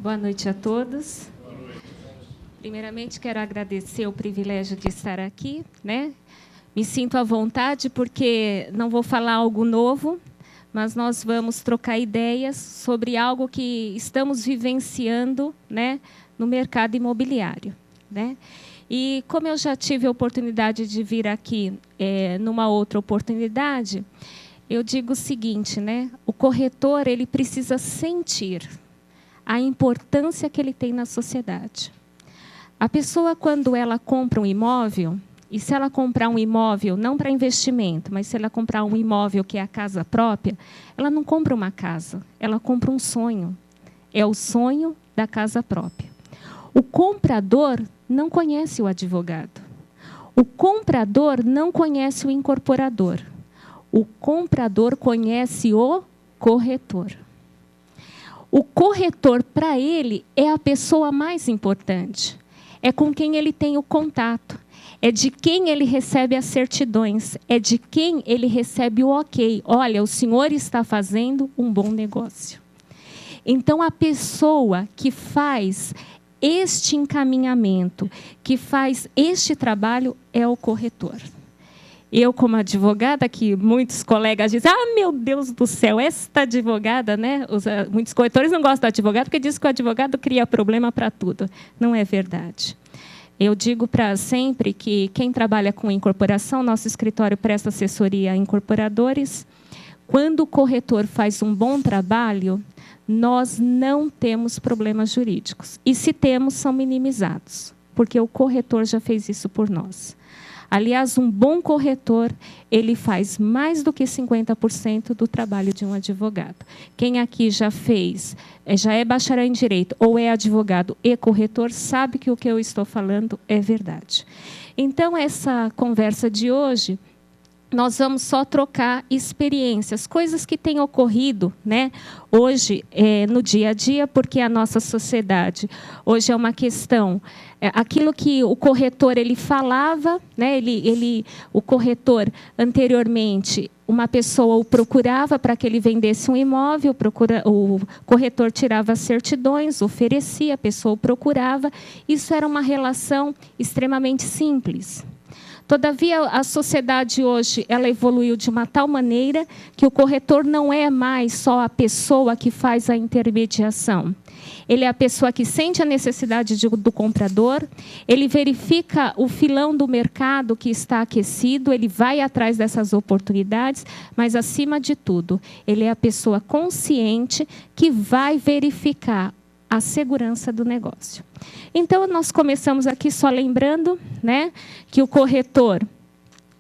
Boa noite a todos. Primeiramente, quero agradecer o privilégio de estar aqui, né? Me sinto à vontade porque não vou falar algo novo, mas nós vamos trocar ideias sobre algo que estamos vivenciando, né, no mercado imobiliário, né? E como eu já tive a oportunidade de vir aqui numa outra oportunidade, eu digo o seguinte, né? O corretor ele precisa sentir a importância que ele tem na sociedade. A pessoa, quando ela compra um imóvel, e se ela comprar um imóvel, não para investimento, mas se ela comprar um imóvel que é a casa própria, ela não compra uma casa, ela compra um sonho. É o sonho da casa própria. O comprador não conhece o advogado. O comprador não conhece o incorporador. O comprador conhece o corretor. O corretor, para ele, é a pessoa mais importante. É com quem ele tem o contato. É de quem ele recebe as certidões. É de quem ele recebe o ok. Olha, o senhor está fazendo um bom negócio. Então, a pessoa que faz este encaminhamento, que faz este trabalho, é o corretor. Eu, como advogada, que muitos colegas dizem, meu Deus do céu, esta advogada, né? Muitos corretores não gostam do advogado porque dizem que o advogado cria problema para tudo. Não é verdade. Eu digo para sempre que quem trabalha com incorporação, nosso escritório presta assessoria a incorporadores. Quando o corretor faz um bom trabalho, nós não temos problemas jurídicos. E se temos, são minimizados, porque o corretor já fez isso por nós. Aliás, um bom corretor, ele faz mais do que 50% do trabalho de um advogado. Quem aqui já é bacharel em direito ou é advogado e corretor, sabe que o que eu estou falando é verdade. Então, essa conversa de hoje, nós vamos só trocar experiências, coisas que têm ocorrido, né, hoje, no dia a dia, porque a nossa sociedade hoje é uma questão, aquilo que o corretor ele falava, né, o corretor anteriormente, uma pessoa o procurava para que ele vendesse um imóvel, o corretor tirava as certidões, oferecia, a pessoa o procurava, isso era uma relação extremamente simples. Todavia, a sociedade hoje ela evoluiu de uma tal maneira que o corretor não é mais só a pessoa que faz a intermediação. Ele é a pessoa que sente a necessidade do comprador, ele verifica o filão do mercado que está aquecido, ele vai atrás dessas oportunidades, mas, acima de tudo, ele é a pessoa consciente que vai verificar a segurança do negócio. Então, nós começamos aqui só lembrando, né, que o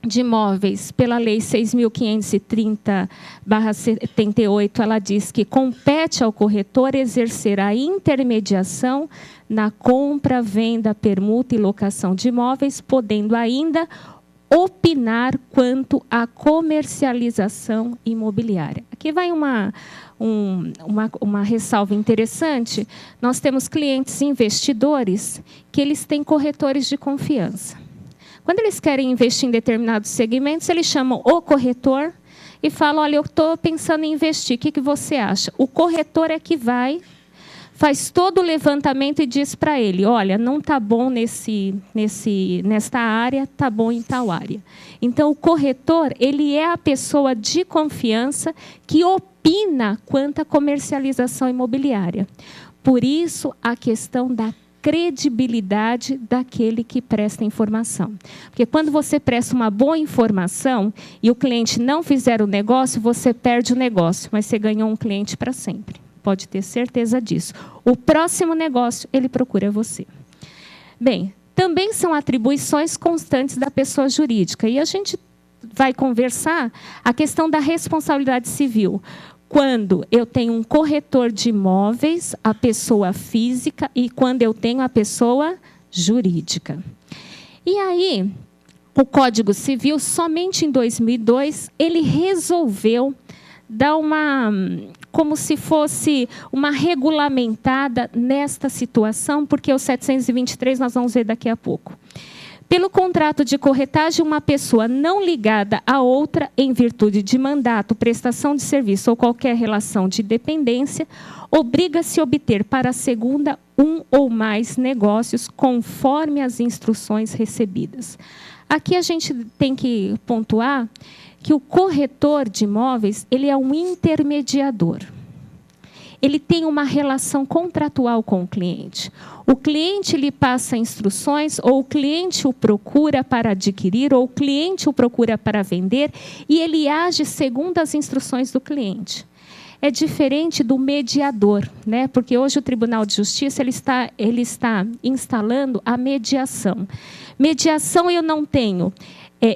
de imóveis, pela Lei 6.530/78, ela diz que compete ao corretor exercer a intermediação na compra, venda, permuta e locação de imóveis, podendo ainda opinar quanto à comercialização imobiliária. Aqui vai uma ressalva interessante. Nós temos clientes investidores que eles têm corretores de confiança. Quando eles querem investir em determinados segmentos, eles chamam o corretor e falam, olha, eu estou pensando em investir, o que você acha? O corretor é que faz todo o levantamento e diz para ele, olha, não está bom nesta área, está bom em tal área. Então, o corretor, ele é a pessoa de confiança que opina quanto à comercialização imobiliária. Por isso, a questão da credibilidade daquele que presta informação. Porque quando você presta uma boa informação e o cliente não fizer o negócio, você perde o negócio, mas você ganhou um cliente para sempre. Pode ter certeza disso. O próximo negócio, ele procura você. Bem, também são atribuições constantes da pessoa jurídica. E a gente vai conversar a questão da responsabilidade civil. Quando eu tenho um corretor de imóveis, a pessoa física, e quando eu tenho a pessoa jurídica. E aí, o Código Civil, somente em 2002, ele resolveu dar como se fosse uma regulamentada nesta situação, porque o 723 nós vamos ver daqui a pouco. Pelo contrato de corretagem, uma pessoa não ligada a outra em virtude de mandato, prestação de serviço ou qualquer relação de dependência, obriga-se a obter para a segunda um ou mais negócios conforme as instruções recebidas. Aqui a gente tem que pontuar que o corretor de imóveis, ele é um intermediador. Ele tem uma relação contratual com o cliente. O cliente lhe passa instruções, ou o cliente o procura para adquirir, ou o cliente o procura para vender, e ele age segundo as instruções do cliente. É diferente do mediador, né? Porque hoje o Tribunal de Justiça ele está instalando a mediação. Mediação eu não tenho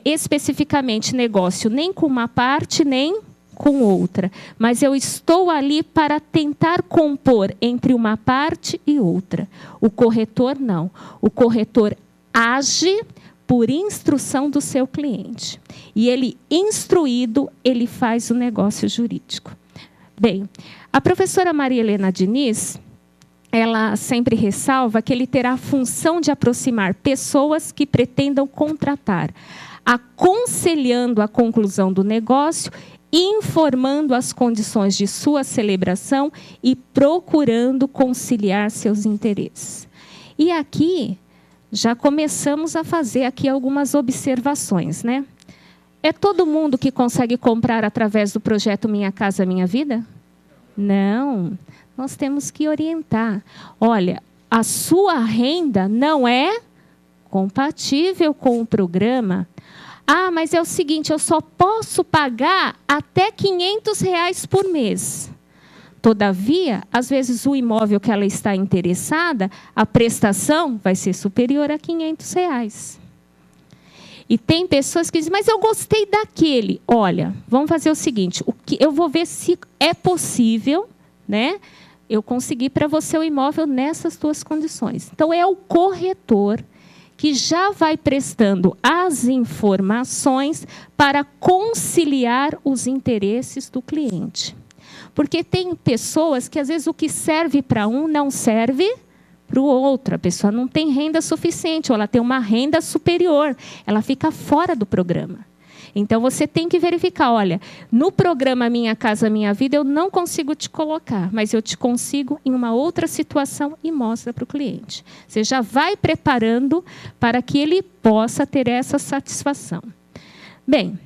especificamente negócio nem com uma parte, nem com outra, mas eu estou ali para tentar compor entre uma parte e outra. O corretor não. O corretor age por instrução do seu cliente. E ele, instruído, ele faz o negócio jurídico. Bem, a professora Maria Helena Diniz, ela sempre ressalva que ele terá a função de aproximar pessoas que pretendam contratar, aconselhando a conclusão do negócio, informando as condições de sua celebração e procurando conciliar seus interesses. E aqui, já começamos a fazer aqui algumas observações, né? É todo mundo que consegue comprar através do projeto Minha Casa Minha Vida? Não, nós temos que orientar. Olha, a sua renda não é compatível com o programa. Ah, mas é o seguinte, eu só posso pagar até R$500 por mês. Todavia, às vezes o imóvel que ela está interessada, a prestação vai ser superior a R$500. E tem pessoas que dizem, mas eu gostei daquele. Olha, vamos fazer o seguinte, eu vou ver se é possível, né, eu conseguir para você o imóvel nessas duas condições. Então, é o corretor que já vai prestando as informações para conciliar os interesses do cliente. Porque tem pessoas que, às vezes, o que serve para um não serve para o outro. A pessoa não tem renda suficiente, ou ela tem uma renda superior. Ela fica fora do programa. Então, você tem que verificar, olha, no programa Minha Casa Minha Vida, eu não consigo te colocar, mas eu te consigo em uma outra situação e mostra para o cliente. Você já vai preparando para que ele possa ter essa satisfação. Bem,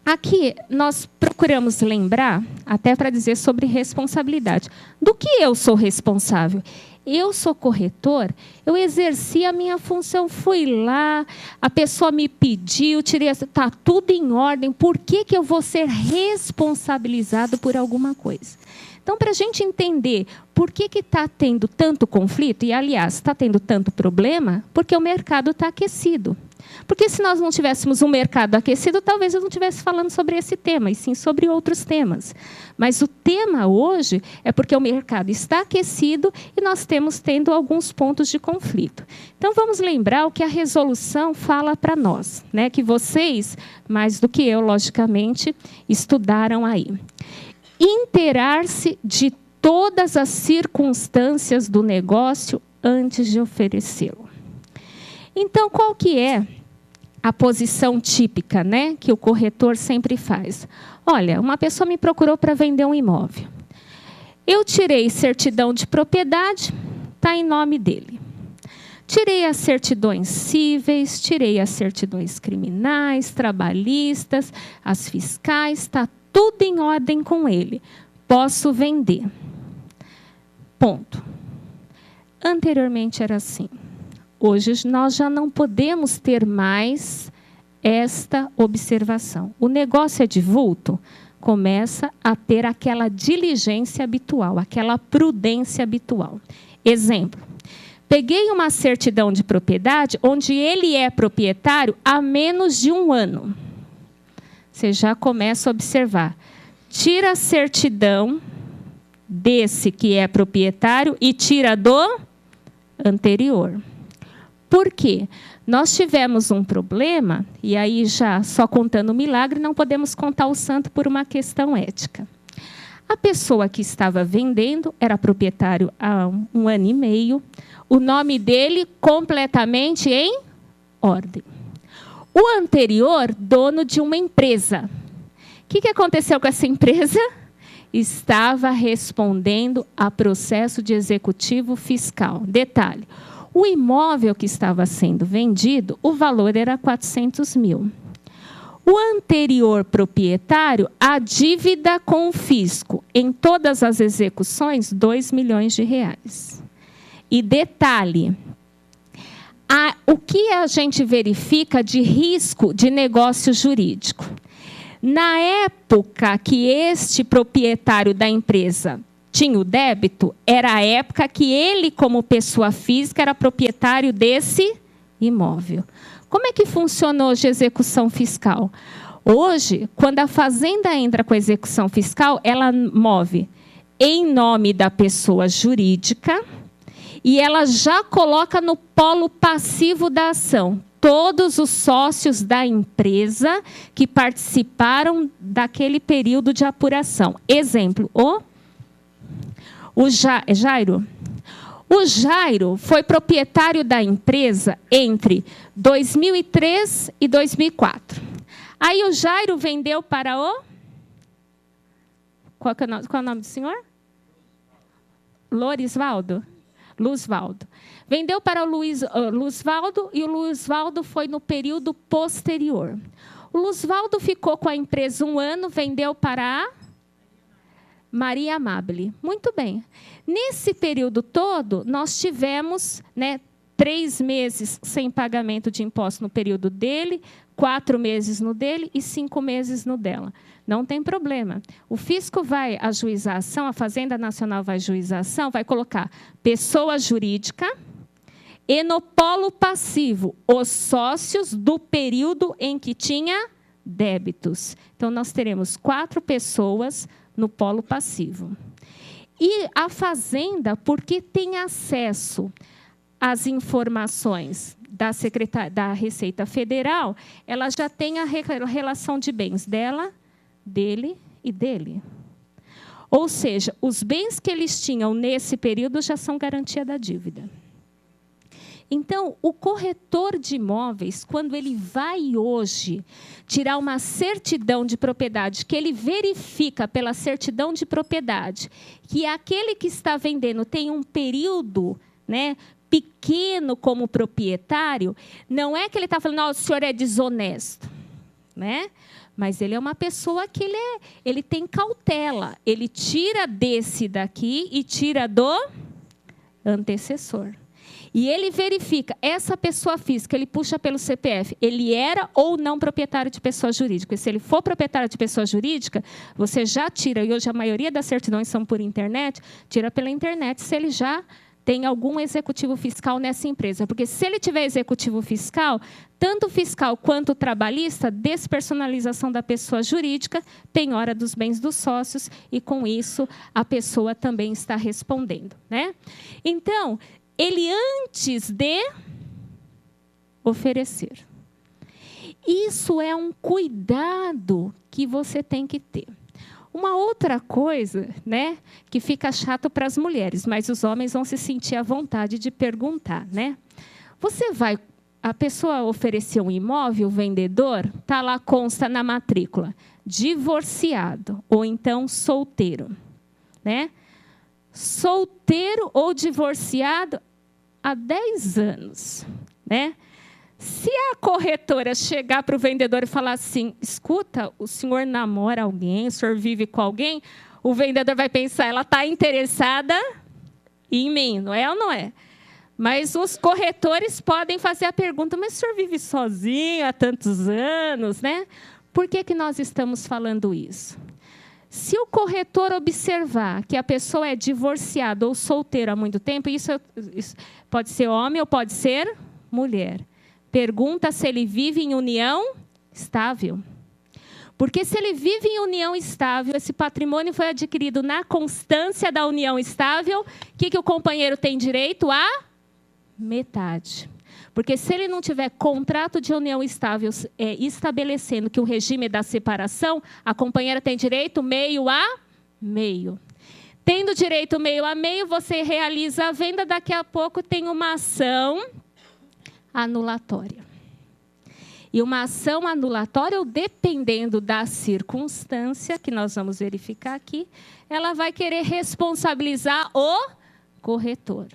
aqui nós procuramos lembrar, até para dizer sobre responsabilidade. Do que eu sou responsável? Eu sou corretor, eu exerci a minha função, fui lá, a pessoa me pediu, tirei, está tudo em ordem, por que eu vou ser responsabilizado por alguma coisa? Então, para a gente entender por que está tendo tanto conflito, e, aliás, está tendo tanto problema, porque o mercado está aquecido. Porque se nós não tivéssemos um mercado aquecido, talvez eu não estivesse falando sobre esse tema, e sim sobre outros temas. Mas o tema hoje é porque o mercado está aquecido e nós temos tendo alguns pontos de conflito. Então, vamos lembrar o que a resolução fala para nós, né? Que vocês, mais do que eu, logicamente, estudaram aí. Inteirar-se de todas as circunstâncias do negócio antes de oferecê-lo. Então, qual que é a posição típica, né, que o corretor sempre faz? Olha, uma pessoa me procurou para vender um imóvel. Eu tirei certidão de propriedade, está em nome dele. Tirei as certidões cíveis, tirei as certidões criminais, trabalhistas, as fiscais, está tudo em ordem com ele. Posso vender. Ponto. Anteriormente era assim. Hoje nós já não podemos ter mais esta observação. O negócio é de vulto, começa a ter aquela diligência habitual, aquela prudência habitual. Exemplo, peguei uma certidão de propriedade onde ele é proprietário há menos de 1 ano. Você já começa a observar. Tira a certidão desse que é proprietário e tira do anterior. Por quê? Nós tivemos um problema, e aí já só contando o milagre, não podemos contar o santo por uma questão ética. A pessoa que estava vendendo era proprietário há 1 ano e meio, o nome dele completamente em ordem. O anterior, dono de uma empresa. O que aconteceu com essa empresa? Estava respondendo a processo de executivo fiscal. Detalhe, o imóvel que estava sendo vendido, o valor era 400 mil. O anterior proprietário, a dívida com o fisco, em todas as execuções, 2 milhões de reais. E detalhe, o que a gente verifica de risco de negócio jurídico? Na época que este proprietário da empresa tinha o débito, era a época que ele, como pessoa física, era proprietário desse imóvel. Como é que funciona hoje a execução fiscal? Hoje, quando a fazenda entra com a execução fiscal, ela move em nome da pessoa jurídica e ela já coloca no polo passivo da ação todos os sócios da empresa que participaram daquele período de apuração. Exemplo, o Jairo. O Jairo foi proprietário da empresa entre 2003 e 2004. Aí o Jairo vendeu para o... Qual é o nome do senhor? Lorisvaldo? Luzvaldo. Vendeu para o Luzvaldo e o Luzvaldo foi no período posterior. O Luzvaldo ficou com a empresa 1 ano, vendeu para a Maria Amabile. Muito bem. Nesse período todo, nós tivemos 3 meses sem pagamento de imposto no período dele, 4 meses no dele e 5 meses no dela. Não tem problema. O fisco vai ajuizar a ação, a Fazenda Nacional vai ajuizar a ação, vai colocar pessoa jurídica e no polo passivo, os sócios do período em que tinha débitos. Então, nós teremos 4 pessoas no polo passivo. E a Fazenda, porque tem acesso às informações da Receita Federal, ela já tem a relação de bens dela, dele e dele. Ou seja, os bens que eles tinham nesse período já são garantia da dívida. Então, o corretor de imóveis, quando ele vai hoje tirar uma certidão de propriedade, que ele verifica pela certidão de propriedade que aquele que está vendendo tem um período, pequeno como proprietário, não é que ele está falando, o senhor é desonesto, mas ele é uma pessoa que ele tem cautela. Ele tira desse daqui e tira do antecessor. E ele verifica, essa pessoa física, ele puxa pelo CPF, ele era ou não proprietário de pessoa jurídica. E se ele for proprietário de pessoa jurídica, você já tira, e hoje a maioria das certidões são por internet, tira pela internet se ele já tem algum executivo fiscal nessa empresa. Porque se ele tiver executivo fiscal, tanto fiscal quanto trabalhista, despersonalização da pessoa jurídica, penhora dos bens dos sócios, e com isso a pessoa também está respondendo. Então, ele antes de oferecer. Isso é um cuidado que você tem que ter. Uma outra coisa, que fica chato para as mulheres, mas os homens vão se sentir à vontade de perguntar, a pessoa ofereceu um imóvel, o vendedor, está lá, consta na matrícula, divorciado ou então solteiro, Solteiro ou divorciado há 10 anos, Se a corretora chegar para o vendedor e falar assim, escuta, o senhor namora alguém, o senhor vive com alguém, o vendedor vai pensar, ela está interessada em mim, não é ou não é? Mas os corretores podem fazer a pergunta, mas o senhor vive sozinho há tantos anos, Por que nós estamos falando isso? Se o corretor observar que a pessoa é divorciada ou solteira há muito tempo, isso pode ser homem ou pode ser mulher. Pergunta se ele vive em união estável. Porque se ele vive em união estável, esse patrimônio foi adquirido na constância da união estável, o que o companheiro tem direito? A metade. Porque se ele não tiver contrato de união estável estabelecendo que o regime é da separação, a companheira tem direito meio a meio. Tendo direito meio a meio, você realiza a venda, daqui a pouco tem uma ação anulatória. E uma ação anulatória, ou dependendo da circunstância, que nós vamos verificar aqui, ela vai querer responsabilizar o corretor.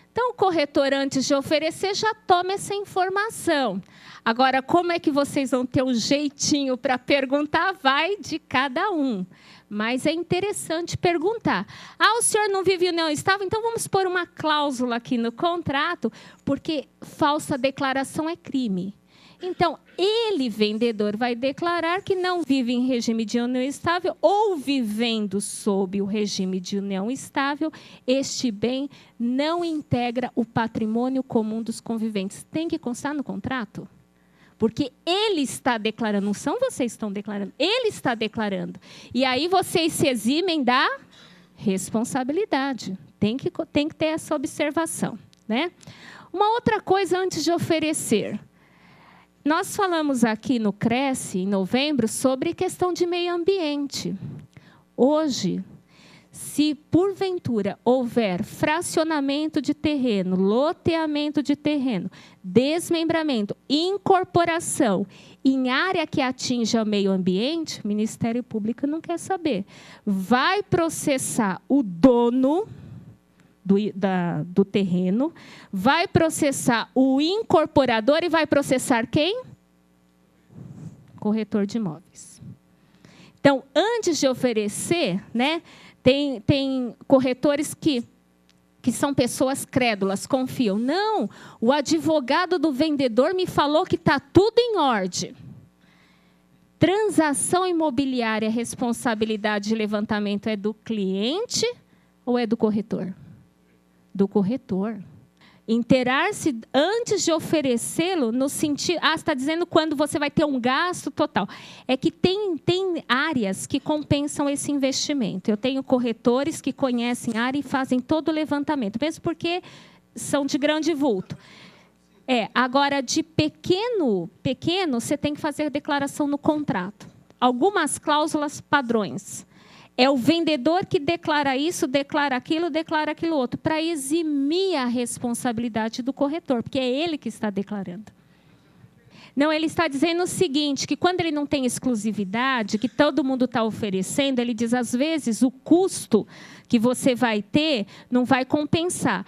Então, o corretor, antes de oferecer, já toma essa informação. Agora, como é que vocês vão ter um jeitinho para perguntar? Vai de cada um. Mas é interessante perguntar. Ah, o senhor não vive em união estável? Então, vamos pôr uma cláusula aqui no contrato, porque falsa declaração é crime. Então, ele, vendedor, vai declarar que não vive em regime de união estável ou vivendo sob o regime de união estável, este bem não integra o patrimônio comum dos conviventes. Tem que constar no contrato? Porque ele está declarando, não são vocês que estão declarando, ele está declarando. E aí vocês se eximem da responsabilidade. Tem que ter essa observação, né? Uma outra coisa antes de oferecer. Nós falamos aqui no Cresce, em novembro, sobre questão de meio ambiente. Hoje, se porventura houver fracionamento de terreno, loteamento de terreno, desmembramento, incorporação em área que atinja o meio ambiente, o Ministério Público não quer saber. Vai processar o dono do terreno, vai processar o incorporador e vai processar quem? Corretor de imóveis. Então, antes de oferecer, né, tem corretores que são pessoas crédulas, confiam. Não, o advogado do vendedor me falou que está tudo em ordem. Transação imobiliária, responsabilidade de levantamento é do cliente ou é do corretor? Do corretor. Inteirar-se antes de oferecê-lo, no sentido... Ah, você está dizendo quando você vai ter um gasto total. É que tem áreas que compensam esse investimento. Eu tenho corretores que conhecem a área e fazem todo o levantamento, mesmo porque são de grande vulto. Agora, de pequeno, você tem que fazer declaração no contrato. Algumas cláusulas padrões. É o vendedor que declara isso, declara aquilo outro, para eximir a responsabilidade do corretor, porque é ele que está declarando. Não, ele está dizendo o seguinte, que quando ele não tem exclusividade, que todo mundo está oferecendo, ele diz, às vezes, o custo que você vai ter não vai compensar.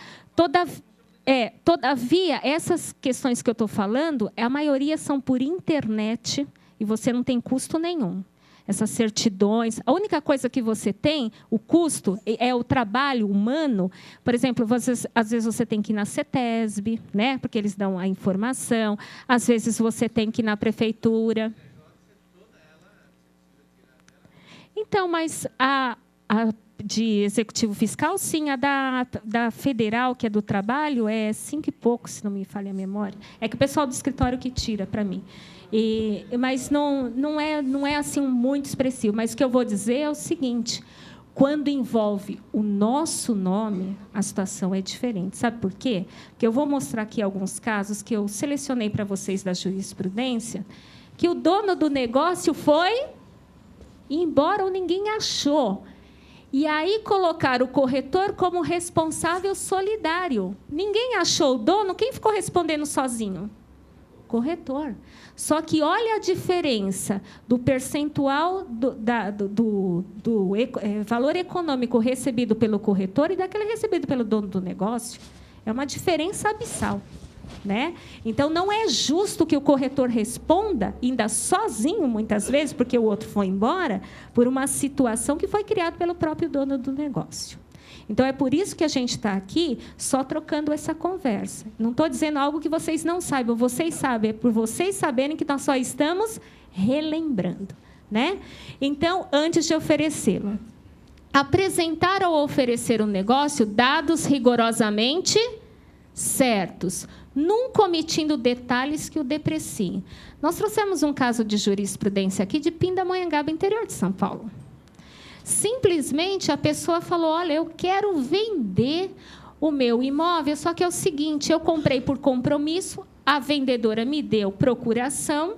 Todavia, essas questões que eu estou falando, a maioria são por internet e você não tem custo nenhum. Essas certidões, a única coisa que você tem, o custo, é o trabalho humano. Por exemplo, às vezes você tem que ir na CETESB, né, porque eles dão a informação. Às vezes você tem que ir na prefeitura. Então, mas a de executivo fiscal, sim. A da federal, que é do trabalho, é 5 e pouco, se não me falha a memória. É que o pessoal do escritório que tira para mim. Mas não é assim muito expressivo. Mas o que eu vou dizer é o seguinte: quando envolve o nosso nome, a situação é diferente. Sabe por quê? Porque eu vou mostrar aqui alguns casos que eu selecionei para vocês da jurisprudência, que o dono do negócio foi embora ou ninguém achou. E aí colocaram o corretor como responsável solidário. Ninguém achou o dono, quem ficou respondendo sozinho? Corretor. Só que olha a diferença do percentual do valor econômico recebido pelo corretor e daquele recebido pelo dono do negócio. É uma diferença abissal, né? Então, não é justo que o corretor responda, ainda sozinho, muitas vezes, porque o outro foi embora, por uma situação que foi criada pelo próprio dono do negócio. Então, é por isso que a gente está aqui só trocando essa conversa. Não estou dizendo algo que vocês não saibam. Vocês sabem, é por vocês saberem que nós só estamos relembrando, né? Então, antes de oferecê-lo, apresentar ou oferecer um negócio, dados rigorosamente certos, nunca omitindo detalhes que o depreciem. Nós trouxemos um caso de jurisprudência aqui de Pindamonhangaba, interior de São Paulo. Simplesmente a pessoa falou: olha, eu quero vender o meu imóvel, só que é o seguinte, eu comprei por compromisso, a vendedora me deu procuração,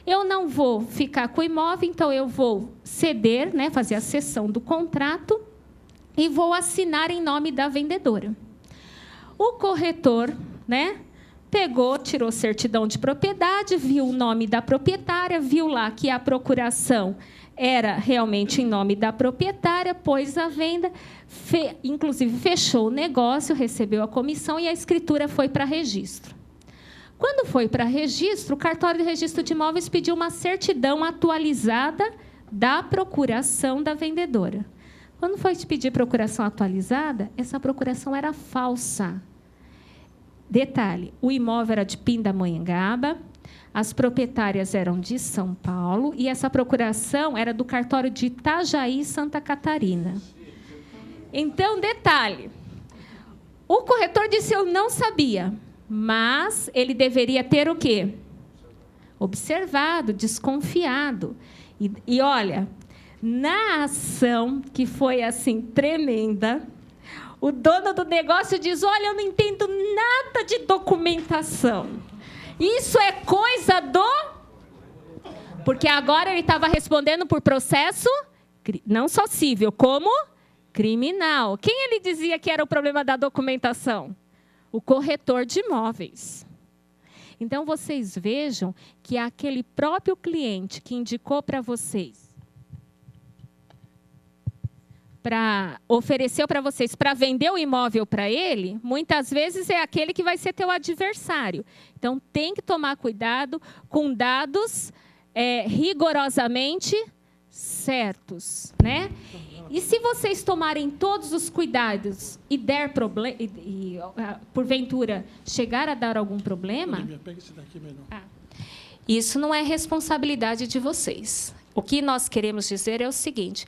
eu não vou ficar com o imóvel, então eu vou ceder, né, fazer a cessão do contrato e vou assinar em nome da vendedora. O corretor, né, Pegou, tirou certidão de propriedade, viu o nome da proprietária, viu lá que a procuração era realmente em nome da proprietária, pôs a venda, inclusive fechou o negócio, recebeu a comissão e a escritura foi para registro. Quando foi para registro, o cartório de registro de imóveis pediu uma certidão atualizada da procuração da vendedora. Quando foi pedir procuração atualizada, essa procuração era falsa. Detalhe, o imóvel era de Pindamonhangaba, as proprietárias eram de São Paulo e essa procuração era do cartório de Itajaí, Santa Catarina. Então, detalhe, o corretor disse, eu não sabia, mas ele deveria ter o quê? Observado, desconfiado. E olha, na ação, que foi assim tremenda, o dono do negócio diz, olha, eu não entendo nada de documentação. Isso é coisa do... Porque agora ele estava respondendo por processo, não só civil, como criminal. Quem ele dizia que era o problema da documentação? O corretor de imóveis. Então, vocês vejam que aquele próprio cliente que indicou para vocês, ofereceu para vocês para vender o imóvel para ele, muitas vezes é aquele que vai ser teu adversário. Então, tem que tomar cuidado com dados rigorosamente certos, né? E se vocês tomarem todos os cuidados e der problema, porventura chegar a dar algum problema, isso não é responsabilidade de vocês. O que nós queremos dizer é o seguinte: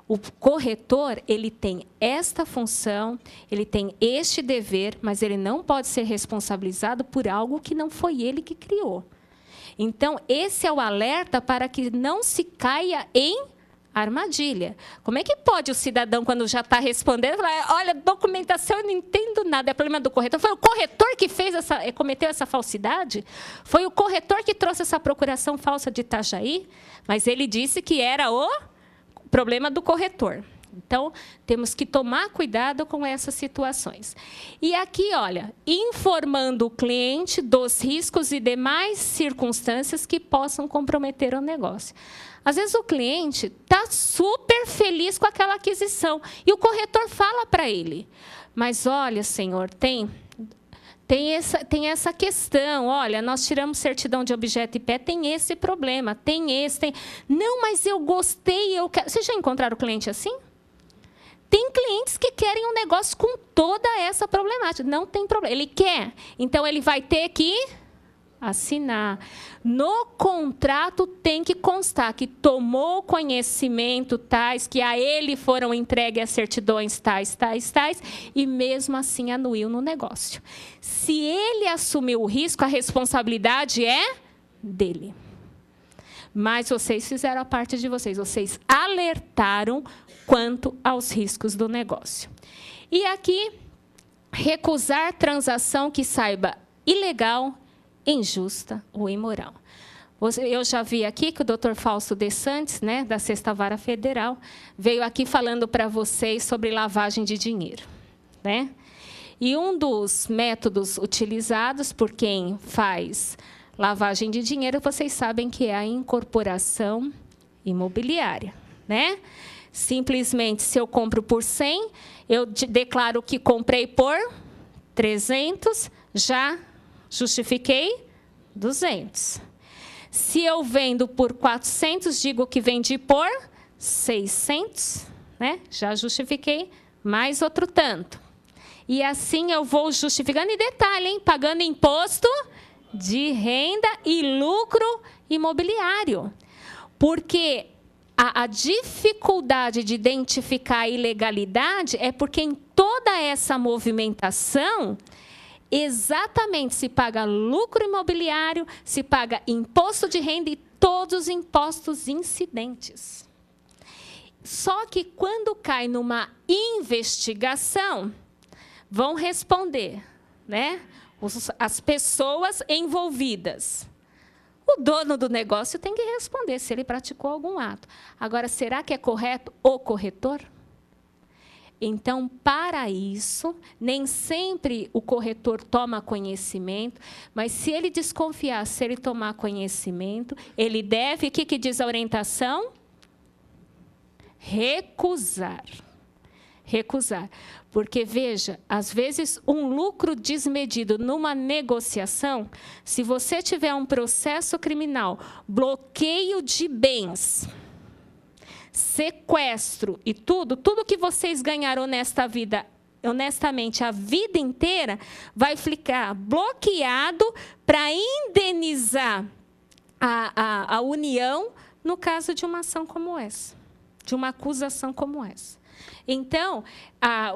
o corretor, ele tem esta função, ele tem este dever, mas ele não pode ser responsabilizado por algo que não foi ele que criou. Então, esse é o alerta para que não se caia em armadilha. Como é que pode o cidadão, quando já está respondendo, falar, olha, documentação, eu não entendo nada, é problema do corretor. Foi o corretor que cometeu essa falsidade? Foi o corretor que trouxe essa procuração falsa de Itajaí? Mas ele disse que era o problema do corretor. Então, temos que tomar cuidado com essas situações. E aqui, olha, informando o cliente dos riscos e demais circunstâncias que possam comprometer o negócio. Às vezes, o cliente está super feliz com aquela aquisição e o corretor fala para ele, mas, olha, senhor, tem essa questão, olha, nós tiramos certidão de objeto e pé, tem esse problema, tem esse, tem... Não, mas eu gostei, eu quero... Vocês já encontraram cliente assim? Tem clientes que querem um negócio com toda essa problemática. Não tem problema, ele quer. Então, ele vai ter que assinar. No contrato tem que constar que tomou conhecimento tais, que a ele foram entregues as certidões tais, e mesmo assim anuiu no negócio. Se ele assumiu o risco, a responsabilidade é dele. Mas vocês fizeram a parte de vocês, vocês alertaram quanto aos riscos do negócio. E aqui, recusar transação que saiba ilegal, injusta ou imoral. Eu já vi aqui que o Dr. Fausto de Santos, né, da Sexta Vara Federal, veio aqui falando para vocês sobre lavagem de dinheiro, né? E um dos métodos utilizados por quem faz lavagem de dinheiro, vocês sabem que é a incorporação imobiliária, né? Simplesmente, se eu compro por 100, eu declaro que comprei por 300, já justifiquei 200. Se eu vendo por 400, digo que vendi por 600, né? Já justifiquei mais outro tanto. E assim eu vou justificando, e detalhe, hein? Pagando imposto de renda e lucro imobiliário. Porque a dificuldade de identificar a ilegalidade é porque em toda essa movimentação, exatamente se paga lucro imobiliário, se paga imposto de renda e todos os impostos incidentes. Só que quando cai numa investigação, vão responder, né? As pessoas envolvidas. O dono do negócio tem que responder se ele praticou algum ato. Agora, será que é correto o corretor? Então, para isso, nem sempre o corretor toma conhecimento, mas se ele desconfiar, se ele tomar conhecimento, ele deve, o que diz a orientação? Recusar. Recusar. Porque, veja, às vezes, um lucro desmedido numa negociação, se você tiver um processo criminal, bloqueio de bens, sequestro e tudo que vocês ganharam nesta vida, honestamente, a vida inteira, vai ficar bloqueado para indenizar a União no caso de uma ação como essa, de uma acusação como essa. Então,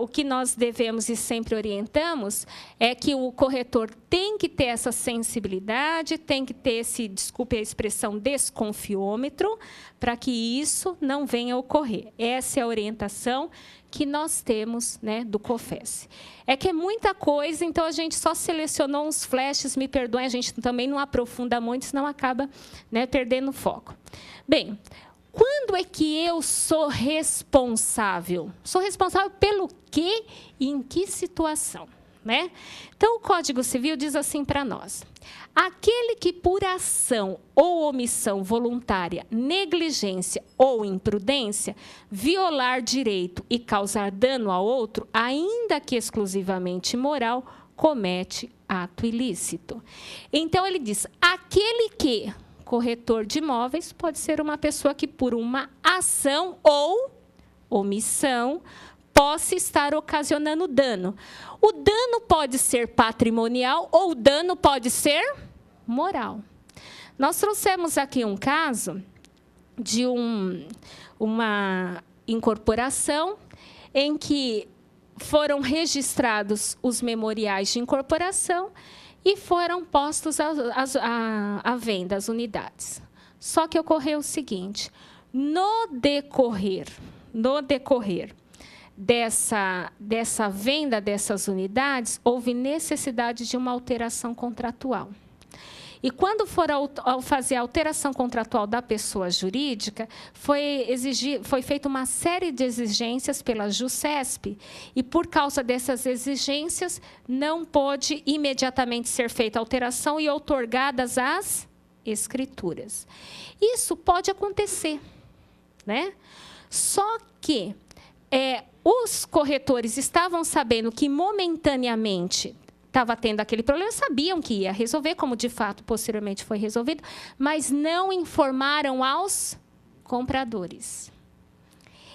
o que nós devemos e sempre orientamos é que o corretor tem que ter essa sensibilidade, tem que ter esse, desculpe a expressão, desconfiômetro, para que isso não venha a ocorrer. Essa é a orientação que nós temos, né, do COFES. É que é muita coisa, então a gente só selecionou uns flashes, me perdoem, a gente também não aprofunda muito, senão acaba, né, perdendo o foco. Bem, quando é que eu sou responsável? Sou responsável pelo quê e em que situação? Né? Então, o Código Civil diz assim para nós: aquele que por ação ou omissão voluntária, negligência ou imprudência, violar direito e causar dano a outro, ainda que exclusivamente moral, comete ato ilícito. Então, ele diz, aquele que... corretor de imóveis pode ser uma pessoa que, por uma ação ou omissão, possa estar ocasionando dano. O dano pode ser patrimonial ou o dano pode ser moral. Nós trouxemos aqui um caso de uma incorporação em que foram registrados os memoriais de incorporação e foram postos à venda as unidades. Só que ocorreu o seguinte, no decorrer dessa venda dessas unidades, houve necessidade de uma alteração contratual. E quando for ao fazer a alteração contratual da pessoa jurídica, foi feita uma série de exigências pela JuSesp, e por causa dessas exigências, não pôde imediatamente ser feita a alteração e outorgadas as escrituras. Isso pode acontecer, né? Só que os corretores estavam sabendo que momentaneamente estava tendo aquele problema, sabiam que ia resolver, como de fato posteriormente foi resolvido, mas não informaram aos compradores.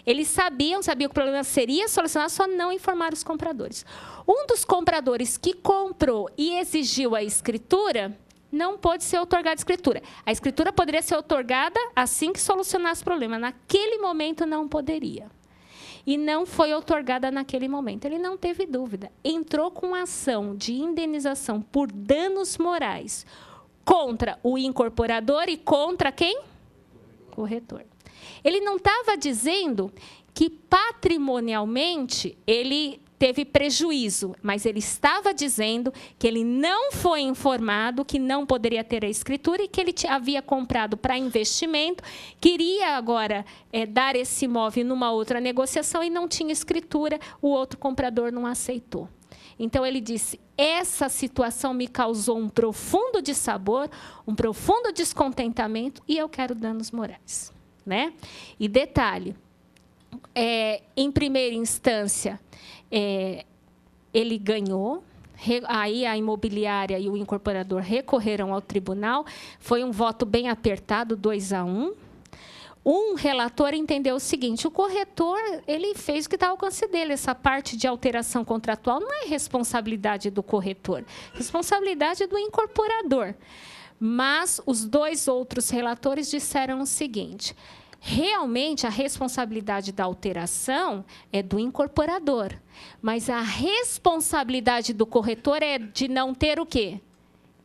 Eles sabiam que o problema seria solucionado, só não informaram os compradores. Um dos compradores que comprou e exigiu a escritura, não pôde ser outorgada a escritura. A escritura poderia ser outorgada assim que solucionasse o problema. Naquele momento, não poderia. E não foi outorgada naquele momento. Ele não teve dúvida. Entrou com ação de indenização por danos morais contra o incorporador e contra quem? Corretor. Ele não estava dizendo que patrimonialmente ele teve prejuízo, mas ele estava dizendo que ele não foi informado, que não poderia ter a escritura e que ele havia comprado para investimento, queria agora dar esse imóvel numa outra negociação e não tinha escritura, o outro comprador não aceitou. Então, ele disse, essa situação me causou um profundo dissabor, um profundo descontentamento e eu quero danos morais. Né? E detalhe, em primeira instância, ele ganhou, aí a imobiliária e o incorporador recorreram ao tribunal, foi um voto bem apertado, 2-1. Um relator entendeu o seguinte, o corretor ele fez o que está ao alcance dele, essa parte de alteração contratual não é responsabilidade do corretor, responsabilidade do incorporador. Mas os dois outros relatores disseram o seguinte, realmente, a responsabilidade da alteração é do incorporador, mas a responsabilidade do corretor é de não ter o quê?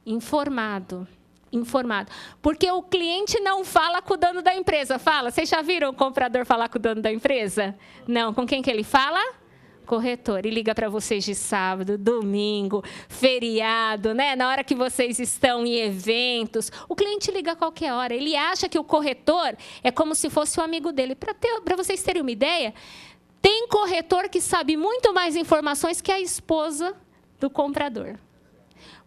Informado. Porque o cliente não fala com o dono da empresa. Fala, vocês já viram o comprador falar com o dono da empresa? Não, com quem que ele fala? Corretor, e liga para vocês de sábado, domingo, feriado, né? Na hora que vocês estão em eventos. O cliente liga a qualquer hora. Ele acha que o corretor é como se fosse o amigo dele. Para vocês terem uma ideia, Tem corretor que sabe muito mais informações que a esposa do comprador.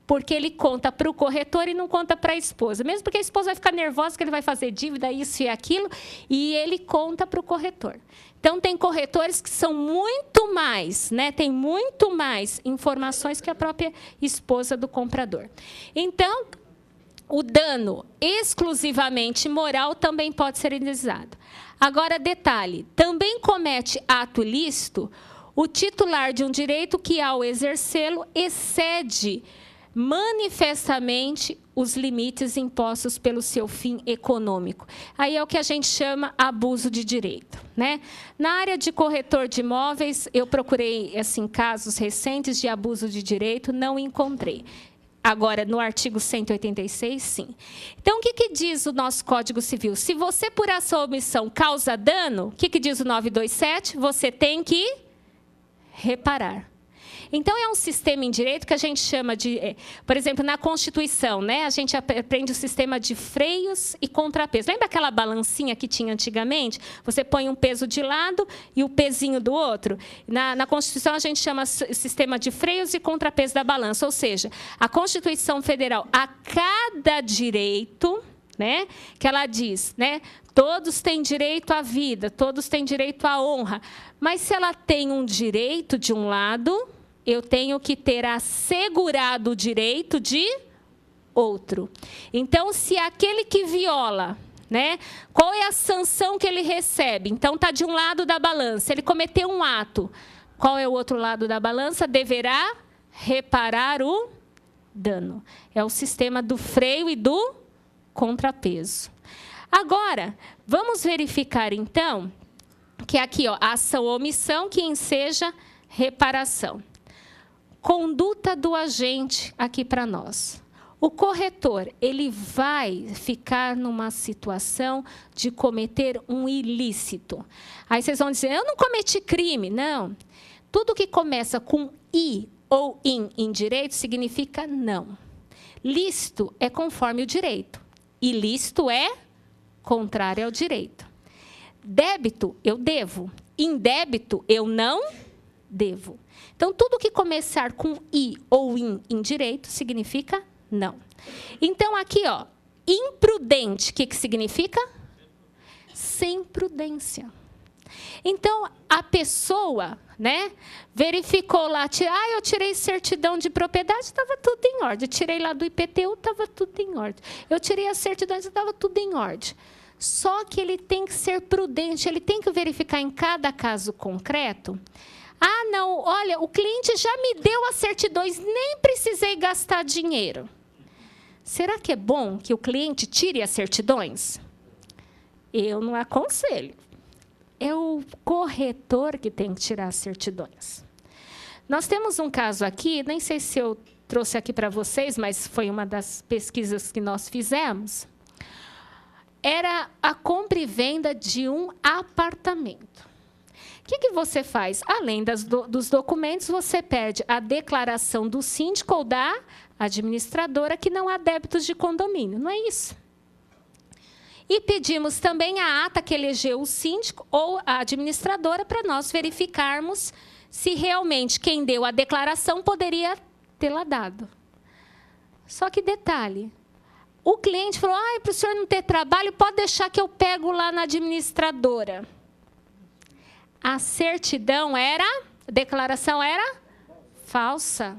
Porque ele conta para o corretor e não conta para a esposa. Mesmo porque a esposa vai ficar nervosa que ele vai fazer dívida, isso e aquilo, e ele conta para o corretor. Então, tem corretores que são muito mais, né? Tem muito mais informações que a própria esposa do comprador. Então, o dano exclusivamente moral também pode ser indenizado. Agora, detalhe, também comete ato ilícito o titular de um direito que, ao exercê-lo, excede manifestamente os limites impostos pelo seu fim econômico. Aí é o que a gente chama abuso de direito, né? Na área de corretor de imóveis, eu procurei assim, casos recentes de abuso de direito, não encontrei. Agora, no artigo 186, sim. Então, o que diz o nosso Código Civil? Se você, por ação ou omissão, causa dano, o que diz o 927? Você tem que reparar. Então, é um sistema em direito que a gente chama de... Por exemplo, na Constituição, né, a gente aprende o sistema de freios e contrapeso. Lembra aquela balancinha que tinha antigamente? Você põe um peso de lado e o pezinho do outro? Na Constituição, a gente chama sistema de freios e contrapeso da balança. Ou seja, a Constituição Federal, a cada direito, né, que ela diz, né, todos têm direito à vida, todos têm direito à honra. Mas se ela tem um direito de um lado, eu tenho que ter assegurado o direito de outro. Então, se aquele que viola, né, qual é a sanção que ele recebe? Então, está de um lado da balança. Ele cometeu um ato. Qual é o outro lado da balança? Deverá reparar o dano. É o sistema do freio e do contrapeso. Agora, vamos verificar, então, que aqui, ó, ação ou omissão que enseja reparação. Conduta do agente aqui para nós. O corretor, ele vai ficar numa situação de cometer um ilícito. Aí vocês vão dizer, eu não cometi crime. Não. Tudo que começa com i ou em direito significa não. Lícito é conforme o direito. Ilícito é contrário ao direito. Débito, eu devo. Indébito, eu não devo. Então, tudo que começar com i ou em direito significa não. Então, aqui, ó, imprudente, o que significa? Sem prudência. Então, a pessoa, né, verificou lá, eu tirei certidão de propriedade, estava tudo em ordem. Eu tirei lá do IPTU, estava tudo em ordem. Eu tirei a certidão, estava tudo em ordem. Só que ele tem que ser prudente, ele tem que verificar em cada caso concreto. Ah, não, olha, o cliente já me deu as certidões, nem precisei gastar dinheiro. Será que é bom que o cliente tire as certidões? Eu não aconselho. É o corretor que tem que tirar as certidões. Nós temos um caso aqui, nem sei se eu trouxe aqui para vocês, mas foi uma das pesquisas que nós fizemos. Era a compra e venda de um apartamento. O que você faz? Além dos documentos, você pede a declaração do síndico ou da administradora que não há débitos de condomínio. Não é isso? E pedimos também a ata que elegeu o síndico ou a administradora para nós verificarmos se realmente quem deu a declaração poderia tê-la dado. Só que detalhe, o cliente falou, para o senhor não ter trabalho, pode deixar que eu pego lá na administradora. A certidão a declaração era falsa.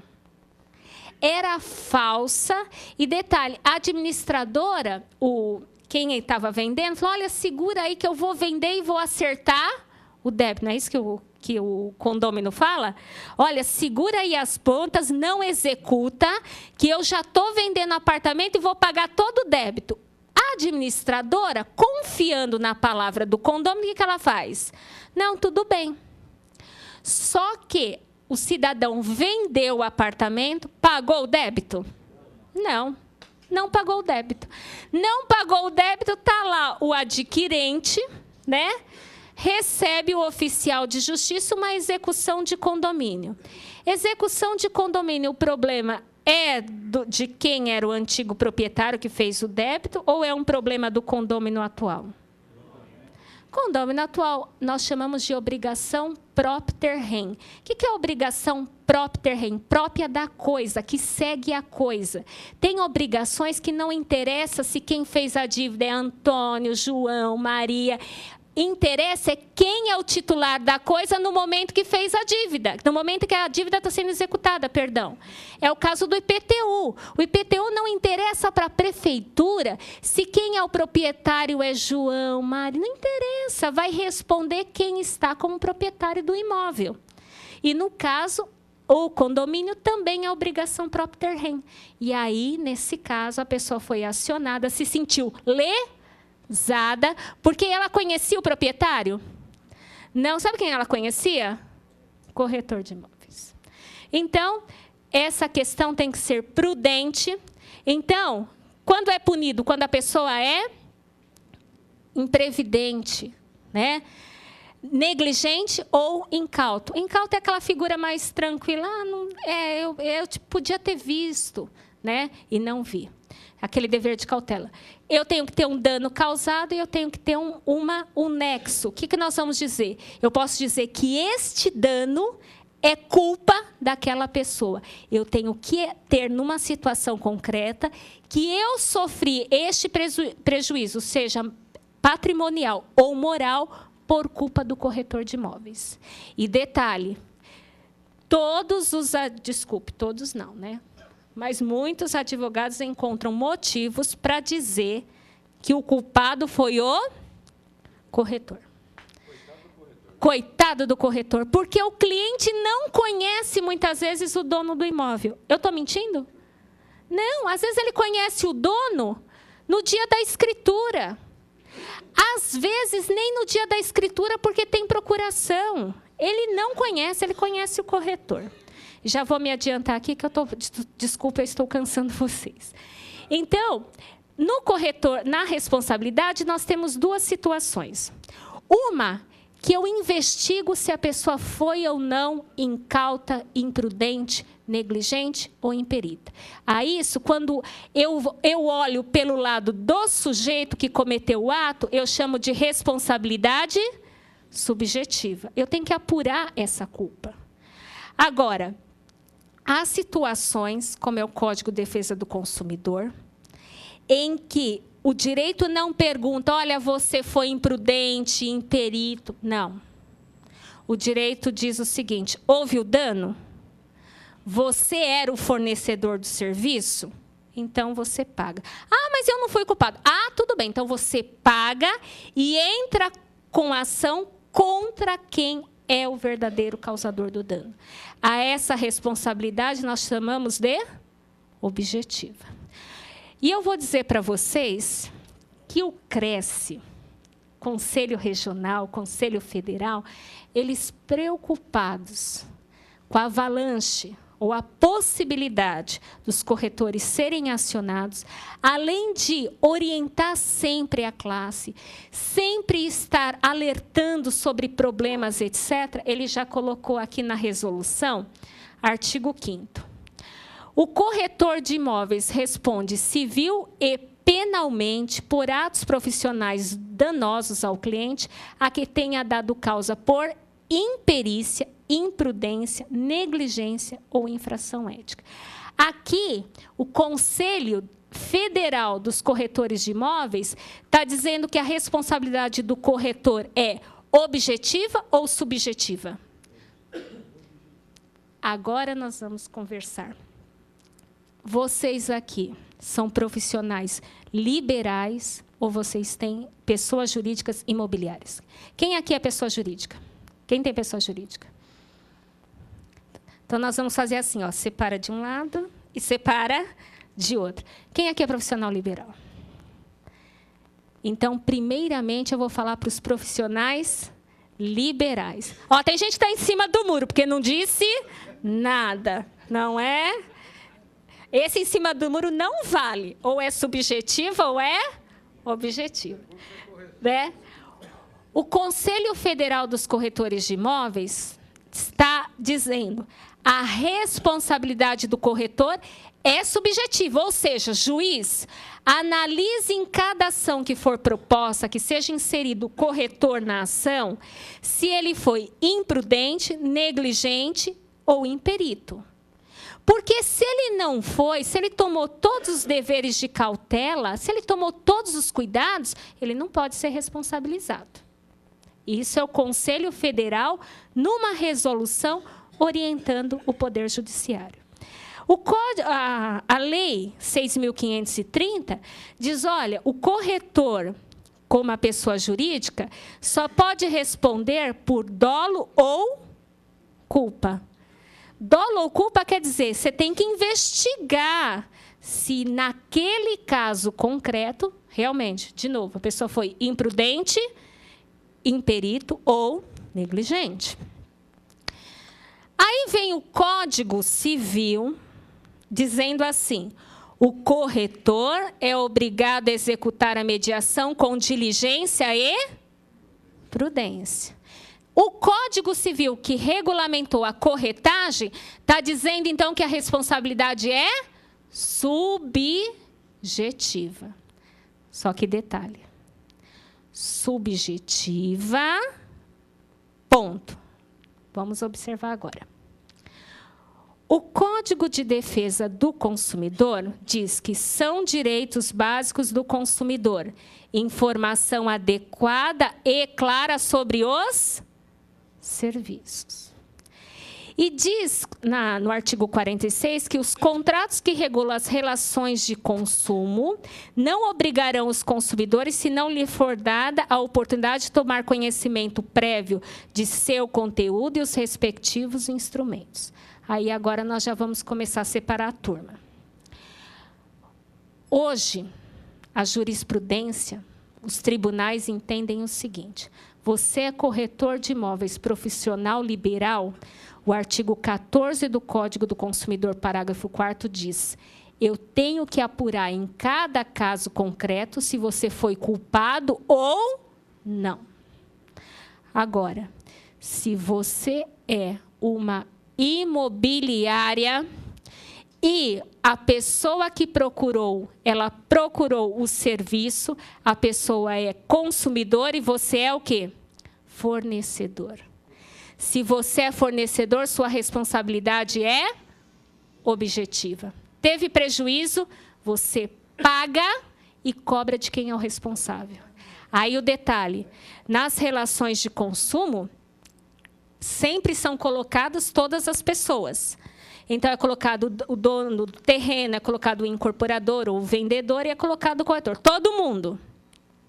Era falsa. E detalhe, a administradora, quem estava vendendo, falou, olha, segura aí que eu vou vender e vou acertar o débito. Não é isso que o condômino fala? Olha, segura aí as pontas, não executa, que eu já estou vendendo apartamento e vou pagar todo o débito. A administradora, confiando na palavra do condômino, o que ela faz? Não, tudo bem. Só que o cidadão vendeu o apartamento, pagou o débito? Não, não pagou o débito. Não pagou o débito, está lá o adquirente, né? Recebe o oficial de justiça uma execução de condomínio. Execução de condomínio, o problema é de quem era o antigo proprietário que fez o débito ou é um problema do condômino atual? Condômino atual, nós chamamos de obrigação propter rem. O que é obrigação propter rem? Própria da coisa, que segue a coisa. Tem obrigações que não interessa se quem fez a dívida é Antônio, João, Maria. Interessa é quem é o titular da coisa no momento que fez a dívida, no momento que a dívida está sendo executada, perdão. É o caso do IPTU. O IPTU não interessa para a prefeitura se quem é o proprietário é João, Maria, não interessa, vai responder quem está como proprietário do imóvel. E, no caso, o condomínio também é obrigação propter rem. E aí, nesse caso, a pessoa foi acionada, se sentiu lesada, porque ela conhecia o proprietário? Não. Sabe quem ela conhecia? Corretor de imóveis. Então, essa questão tem que ser prudente. Então, quando é punido? Quando a pessoa é imprevidente, né? Negligente ou incauto. Incauto é aquela figura mais tranquila. Eu podia ter visto, né? E não vi. Aquele dever de cautela. Eu tenho que ter um dano causado e eu tenho que ter um nexo. O que nós vamos dizer? Eu posso dizer que este dano é culpa daquela pessoa. Eu tenho que ter, numa situação concreta, que eu sofri este prejuízo, seja patrimonial ou moral, por culpa do corretor de imóveis. E detalhe, todos não, né? Mas muitos advogados encontram motivos para dizer que o culpado foi o corretor. Coitado do corretor, porque o cliente não conhece, muitas vezes, o dono do imóvel. Eu estou mentindo? Não, às vezes ele conhece o dono no dia da escritura. Às vezes, nem no dia da escritura, porque tem procuração. Ele não conhece, ele conhece o corretor. Já vou me adiantar aqui, que desculpa, eu estou cansando vocês. Então, no corretor, na responsabilidade, nós temos duas situações. Uma, que eu investigo se a pessoa foi ou não incauta, imprudente, negligente ou imperita. A isso, quando eu olho pelo lado do sujeito que cometeu o ato, eu chamo de responsabilidade subjetiva. Eu tenho que apurar essa culpa. Agora, há situações, como é o Código de Defesa do Consumidor, em que o direito não pergunta, olha, você foi imprudente, imperito. Não. O direito diz o seguinte, houve o dano? Você era o fornecedor do serviço? Então, você paga. Ah, mas eu não fui culpado. Ah, tudo bem. Então, você paga e entra com ação contra quem é o verdadeiro causador do dano. A essa responsabilidade nós chamamos de objetiva. E eu vou dizer para vocês que o CRECE, Conselho Regional, Conselho Federal, eles preocupados com a avalanche ou a possibilidade dos corretores serem acionados, além de orientar sempre a classe, sempre estar alertando sobre problemas, etc., ele já colocou aqui na resolução, artigo 5º. O corretor de imóveis responde civil e penalmente por atos profissionais danosos ao cliente a que tenha dado causa por imperícia, imprudência, negligência ou infração ética. Aqui, o Conselho Federal dos Corretores de Imóveis está dizendo que a responsabilidade do corretor é objetiva ou subjetiva? Agora nós vamos conversar. Vocês aqui são profissionais liberais ou vocês têm pessoas jurídicas imobiliárias? Quem aqui é pessoa jurídica? Quem tem pessoa jurídica? Então, nós vamos fazer assim, ó, separa de um lado e separa de outro. Quem aqui é profissional liberal? Então, primeiramente, eu vou falar para os profissionais liberais. Ó, tem gente que está em cima do muro, porque não disse nada, não é? Esse em cima do muro não vale. Ou é subjetivo ou é objetivo. Né? O Conselho Federal dos Corretores de Imóveis está dizendo: a responsabilidade do corretor é subjetiva, ou seja, juiz, analise em cada ação que for proposta, que seja inserido o corretor na ação, se ele foi imprudente, negligente ou imperito. Porque se ele não foi, se ele tomou todos os deveres de cautela, se ele tomou todos os cuidados, ele não pode ser responsabilizado. Isso é o Conselho Federal numa resolução orientando o Poder Judiciário. A Lei 6.530 diz, olha, o corretor, como a pessoa jurídica, só pode responder por dolo ou culpa. Dolo ou culpa quer dizer, você tem que investigar se naquele caso concreto, realmente, de novo, a pessoa foi imprudente, imperito ou negligente. Aí vem o Código Civil dizendo assim: o corretor é obrigado a executar a mediação com diligência e prudência. O Código Civil que regulamentou a corretagem está dizendo, então, que a responsabilidade é subjetiva. Só que detalhe. Subjetiva, ponto. Vamos observar agora. O Código de Defesa do Consumidor diz que são direitos básicos do consumidor: informação adequada e clara sobre os serviços. E diz no artigo 46 que os contratos que regulam as relações de consumo não obrigarão os consumidores se não lhe for dada a oportunidade de tomar conhecimento prévio de seu conteúdo e os respectivos instrumentos. Aí agora nós já vamos começar a separar a turma. Hoje, a jurisprudência, os tribunais entendem o seguinte: você é corretor de imóveis profissional liberal, o artigo 14 do Código do Consumidor, parágrafo 4º, diz: eu tenho que apurar em cada caso concreto se você foi culpado ou não. Agora, se você é uma imobiliária e a pessoa que procurou, ela procurou o serviço, a pessoa é consumidor e você é o quê? Fornecedor. Se você é fornecedor, sua responsabilidade é objetiva. Teve prejuízo, você paga e cobra de quem é o responsável. Aí o detalhe, nas relações de consumo, sempre são colocadas todas as pessoas. Então, é colocado o dono do terreno, é colocado o incorporador ou o vendedor e é colocado o corretor. Todo mundo.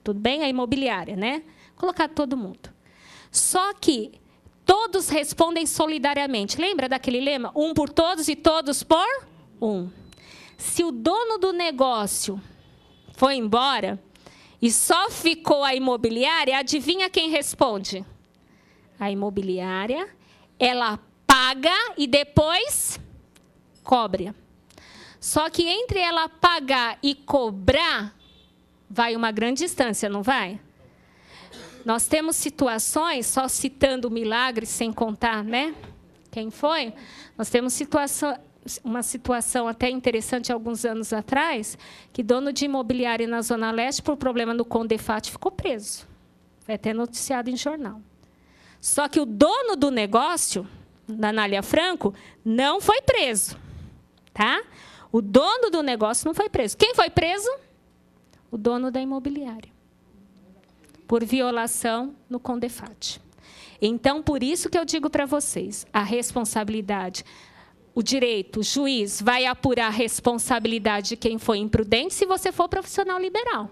Tudo bem? A imobiliária, né? Colocado todo mundo. Só que todos respondem solidariamente. Lembra daquele lema? Um por todos e todos por um. Se o dono do negócio foi embora e só ficou a imobiliária, adivinha quem responde? A imobiliária, ela paga e depois cobra. Só que entre ela pagar e cobrar, vai uma grande distância, não vai? Nós temos situações, só citando o milagre, sem contar, né? Quem foi? Nós temos uma situação até interessante, alguns anos atrás, que dono de imobiliária na Zona Leste, por problema no Condefat, ficou preso. Foi até noticiado em jornal. Só que o dono do negócio, da Anália Franco, não foi preso. Tá? O dono do negócio não foi preso. Quem foi preso? O dono da imobiliária. Por violação no Condefat. Então, por isso que eu digo para vocês, a responsabilidade, o direito, o juiz vai apurar a responsabilidade de quem foi imprudente se você for profissional liberal.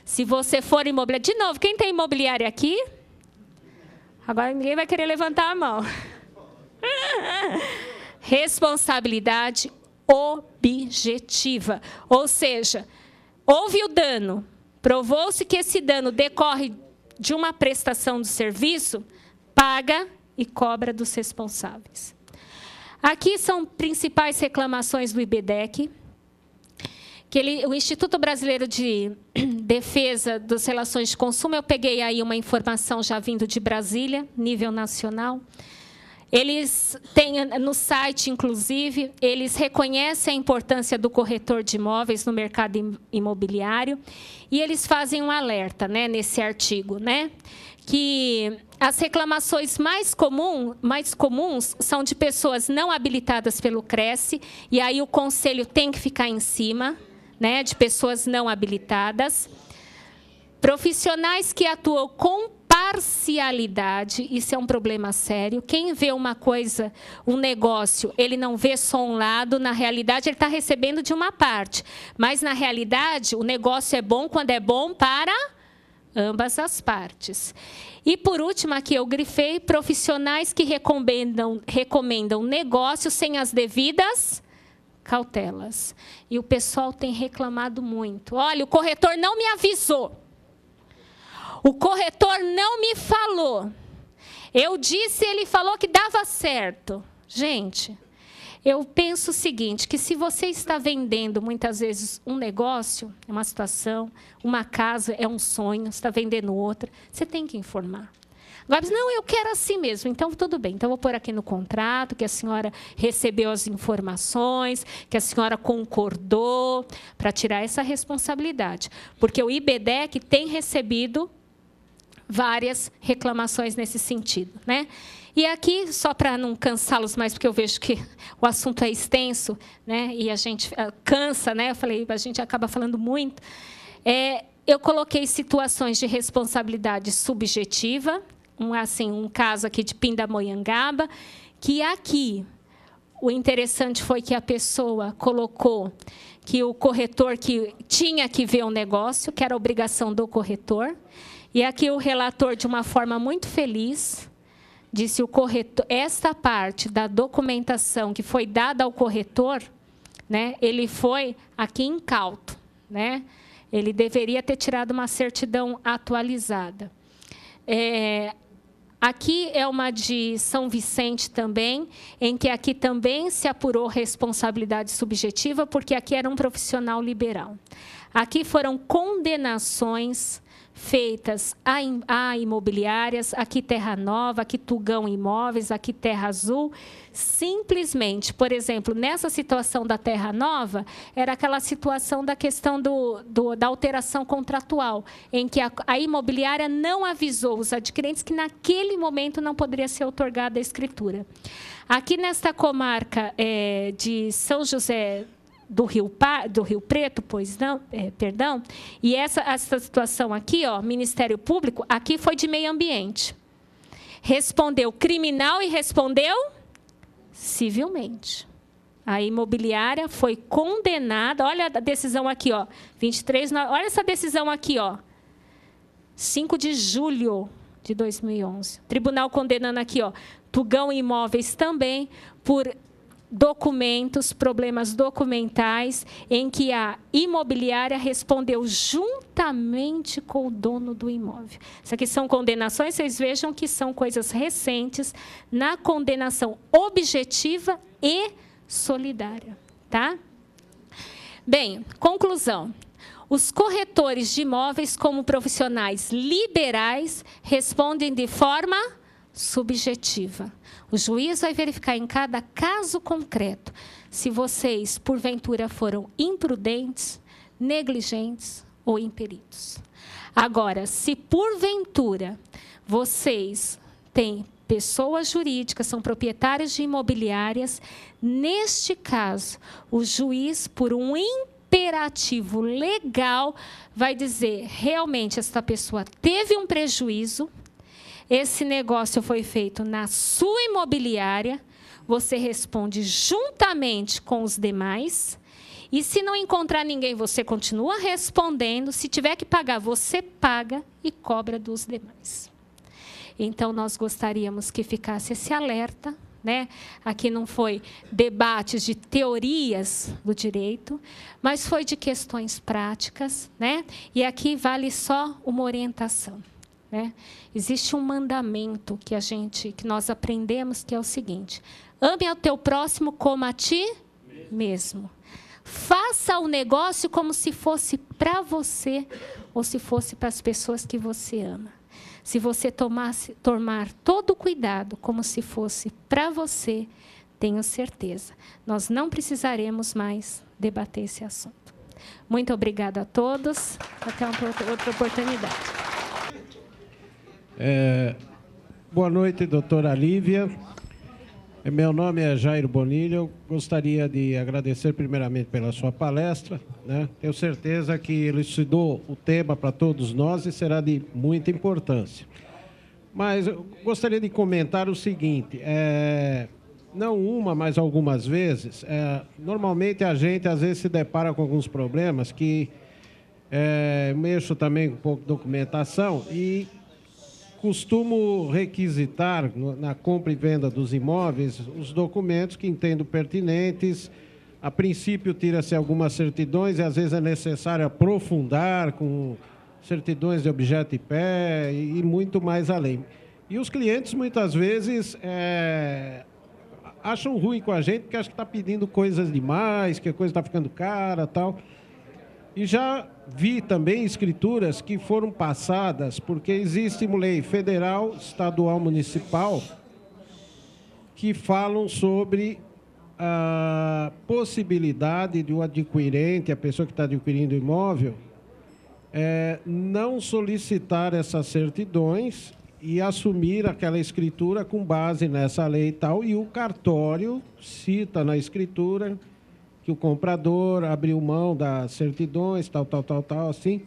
Se você for imobiliário... De novo, quem tem imobiliária aqui? Agora ninguém vai querer levantar a mão. Responsabilidade objetiva. Ou seja, houve o dano, provou-se que esse dano decorre de uma prestação do serviço, paga e cobra dos responsáveis. Aqui são principais reclamações do IBDEC, o Instituto Brasileiro de Defesa das Relações de Consumo, eu peguei aí uma informação já vindo de Brasília, nível nacional. Eles têm, no site, inclusive, eles reconhecem a importância do corretor de imóveis no mercado imobiliário e eles fazem um alerta, né, nesse artigo, né, que as reclamações mais comuns são de pessoas não habilitadas pelo Cresce, e aí o conselho tem que ficar em cima, né, de pessoas não habilitadas. Profissionais que atuam com parcialidade, isso é um problema sério. Quem vê uma coisa, um negócio, ele não vê só um lado, na realidade ele está recebendo de uma parte. Mas, na realidade, o negócio é bom quando é bom para ambas as partes. E, por último, aqui eu grifei, profissionais que recomendam negócios sem as devidas cautelas. E o pessoal tem reclamado muito. Olha, o corretor não me avisou. O corretor não me falou. Eu disse, ele falou que dava certo. Gente, eu penso o seguinte, que se você está vendendo, muitas vezes, um negócio, é uma situação, uma casa é um sonho, você está vendendo outra, você tem que informar. Agora, não, eu quero assim mesmo. Então, tudo bem. Então, vou pôr aqui no contrato que a senhora recebeu as informações, que a senhora concordou, para tirar essa responsabilidade. Porque o IBDEC tem recebido várias reclamações nesse sentido, né? E aqui, só para não cansá-los mais, porque eu vejo que o assunto é extenso, né? E a gente cansa, né? Eu falei, a gente acaba falando muito. Eu coloquei situações de responsabilidade subjetiva, um caso aqui de Pindamonhangaba, que aqui o interessante foi que a pessoa colocou que o corretor que tinha que ver o negócio, que era a obrigação do corretor. E aqui o relator, de uma forma muito feliz, disse o corretor, esta parte da documentação que foi dada ao corretor, né, ele foi aqui incauto, né? Ele deveria ter tirado uma certidão atualizada. Aqui é uma de São Vicente também, em que aqui também se apurou responsabilidade subjetiva, porque aqui era um profissional liberal. Aqui foram condenações feitas a imobiliárias, aqui Terra Nova, aqui Tugão Imóveis, aqui Terra Azul, simplesmente, por exemplo, nessa situação da Terra Nova, era aquela situação da questão da alteração contratual, em que a imobiliária não avisou os adquirentes que naquele momento não poderia ser outorgada a escritura. Aqui nesta comarca de São José do Rio Preto, perdão, e essa situação aqui, ó, Ministério Público, aqui foi de meio ambiente. Respondeu criminal e respondeu civilmente. A imobiliária foi condenada, olha a decisão aqui, ó, 23, olha essa decisão aqui, ó, 5 de julho de 2011. Tribunal condenando aqui, ó, Tugão Imóveis também por documentos, problemas documentais, em que a imobiliária respondeu juntamente com o dono do imóvel. Isso aqui são condenações, vocês vejam que são coisas recentes na condenação objetiva e solidária, tá? Bem, conclusão. Os corretores de imóveis, como profissionais liberais, respondem de forma subjetiva. O juiz vai verificar em cada caso concreto se vocês, porventura, foram imprudentes, negligentes ou imperitos. Agora, se porventura vocês têm pessoas jurídicas, são proprietários de imobiliárias, neste caso, o juiz, por um imperativo legal, vai dizer, realmente, esta pessoa teve um prejuízo, esse negócio foi feito na sua imobiliária, você responde juntamente com os demais, e se não encontrar ninguém, você continua respondendo, se tiver que pagar, você paga e cobra dos demais. Então, nós gostaríamos que ficasse esse alerta, né? Aqui não foi debates de teorias do direito, mas foi de questões práticas, né? E aqui vale só uma orientação. Né? Existe um mandamento que nós aprendemos, que é o seguinte: ame ao teu próximo como a ti mesmo. Faça o negócio como se fosse para você ou se fosse para as pessoas que você ama. se você tomar todo o cuidado como se fosse para você, tenho certeza, nós não precisaremos mais debater esse assunto. Muito obrigada a todos. Até uma outra oportunidade. Boa noite, doutora Lívia. Meu nome é Jairo Bonilha. Eu gostaria de agradecer primeiramente pela sua palestra, né? Tenho certeza que elucidou o tema para todos nós e será de muita importância. Mas eu gostaria de comentar o seguinte, não uma, mas algumas vezes, normalmente a gente às vezes se depara com alguns problemas que mexo também com um pouco de documentação e costumo requisitar na compra e venda dos imóveis os documentos que entendo pertinentes. A princípio, tira-se algumas certidões e às vezes é necessário aprofundar com certidões de objeto de pé e muito mais além. E os clientes, muitas vezes, acham ruim com a gente porque acham que está pedindo coisas demais, que a coisa está ficando cara e tal. E já vi também escrituras que foram passadas, porque existe uma lei federal, estadual, municipal, que falam sobre a possibilidade de o adquirente, a pessoa que está adquirindo o imóvel, não solicitar essas certidões e assumir aquela escritura com base nessa lei e tal, e o cartório cita na escritura que o comprador abriu mão das certidões, tal, assim,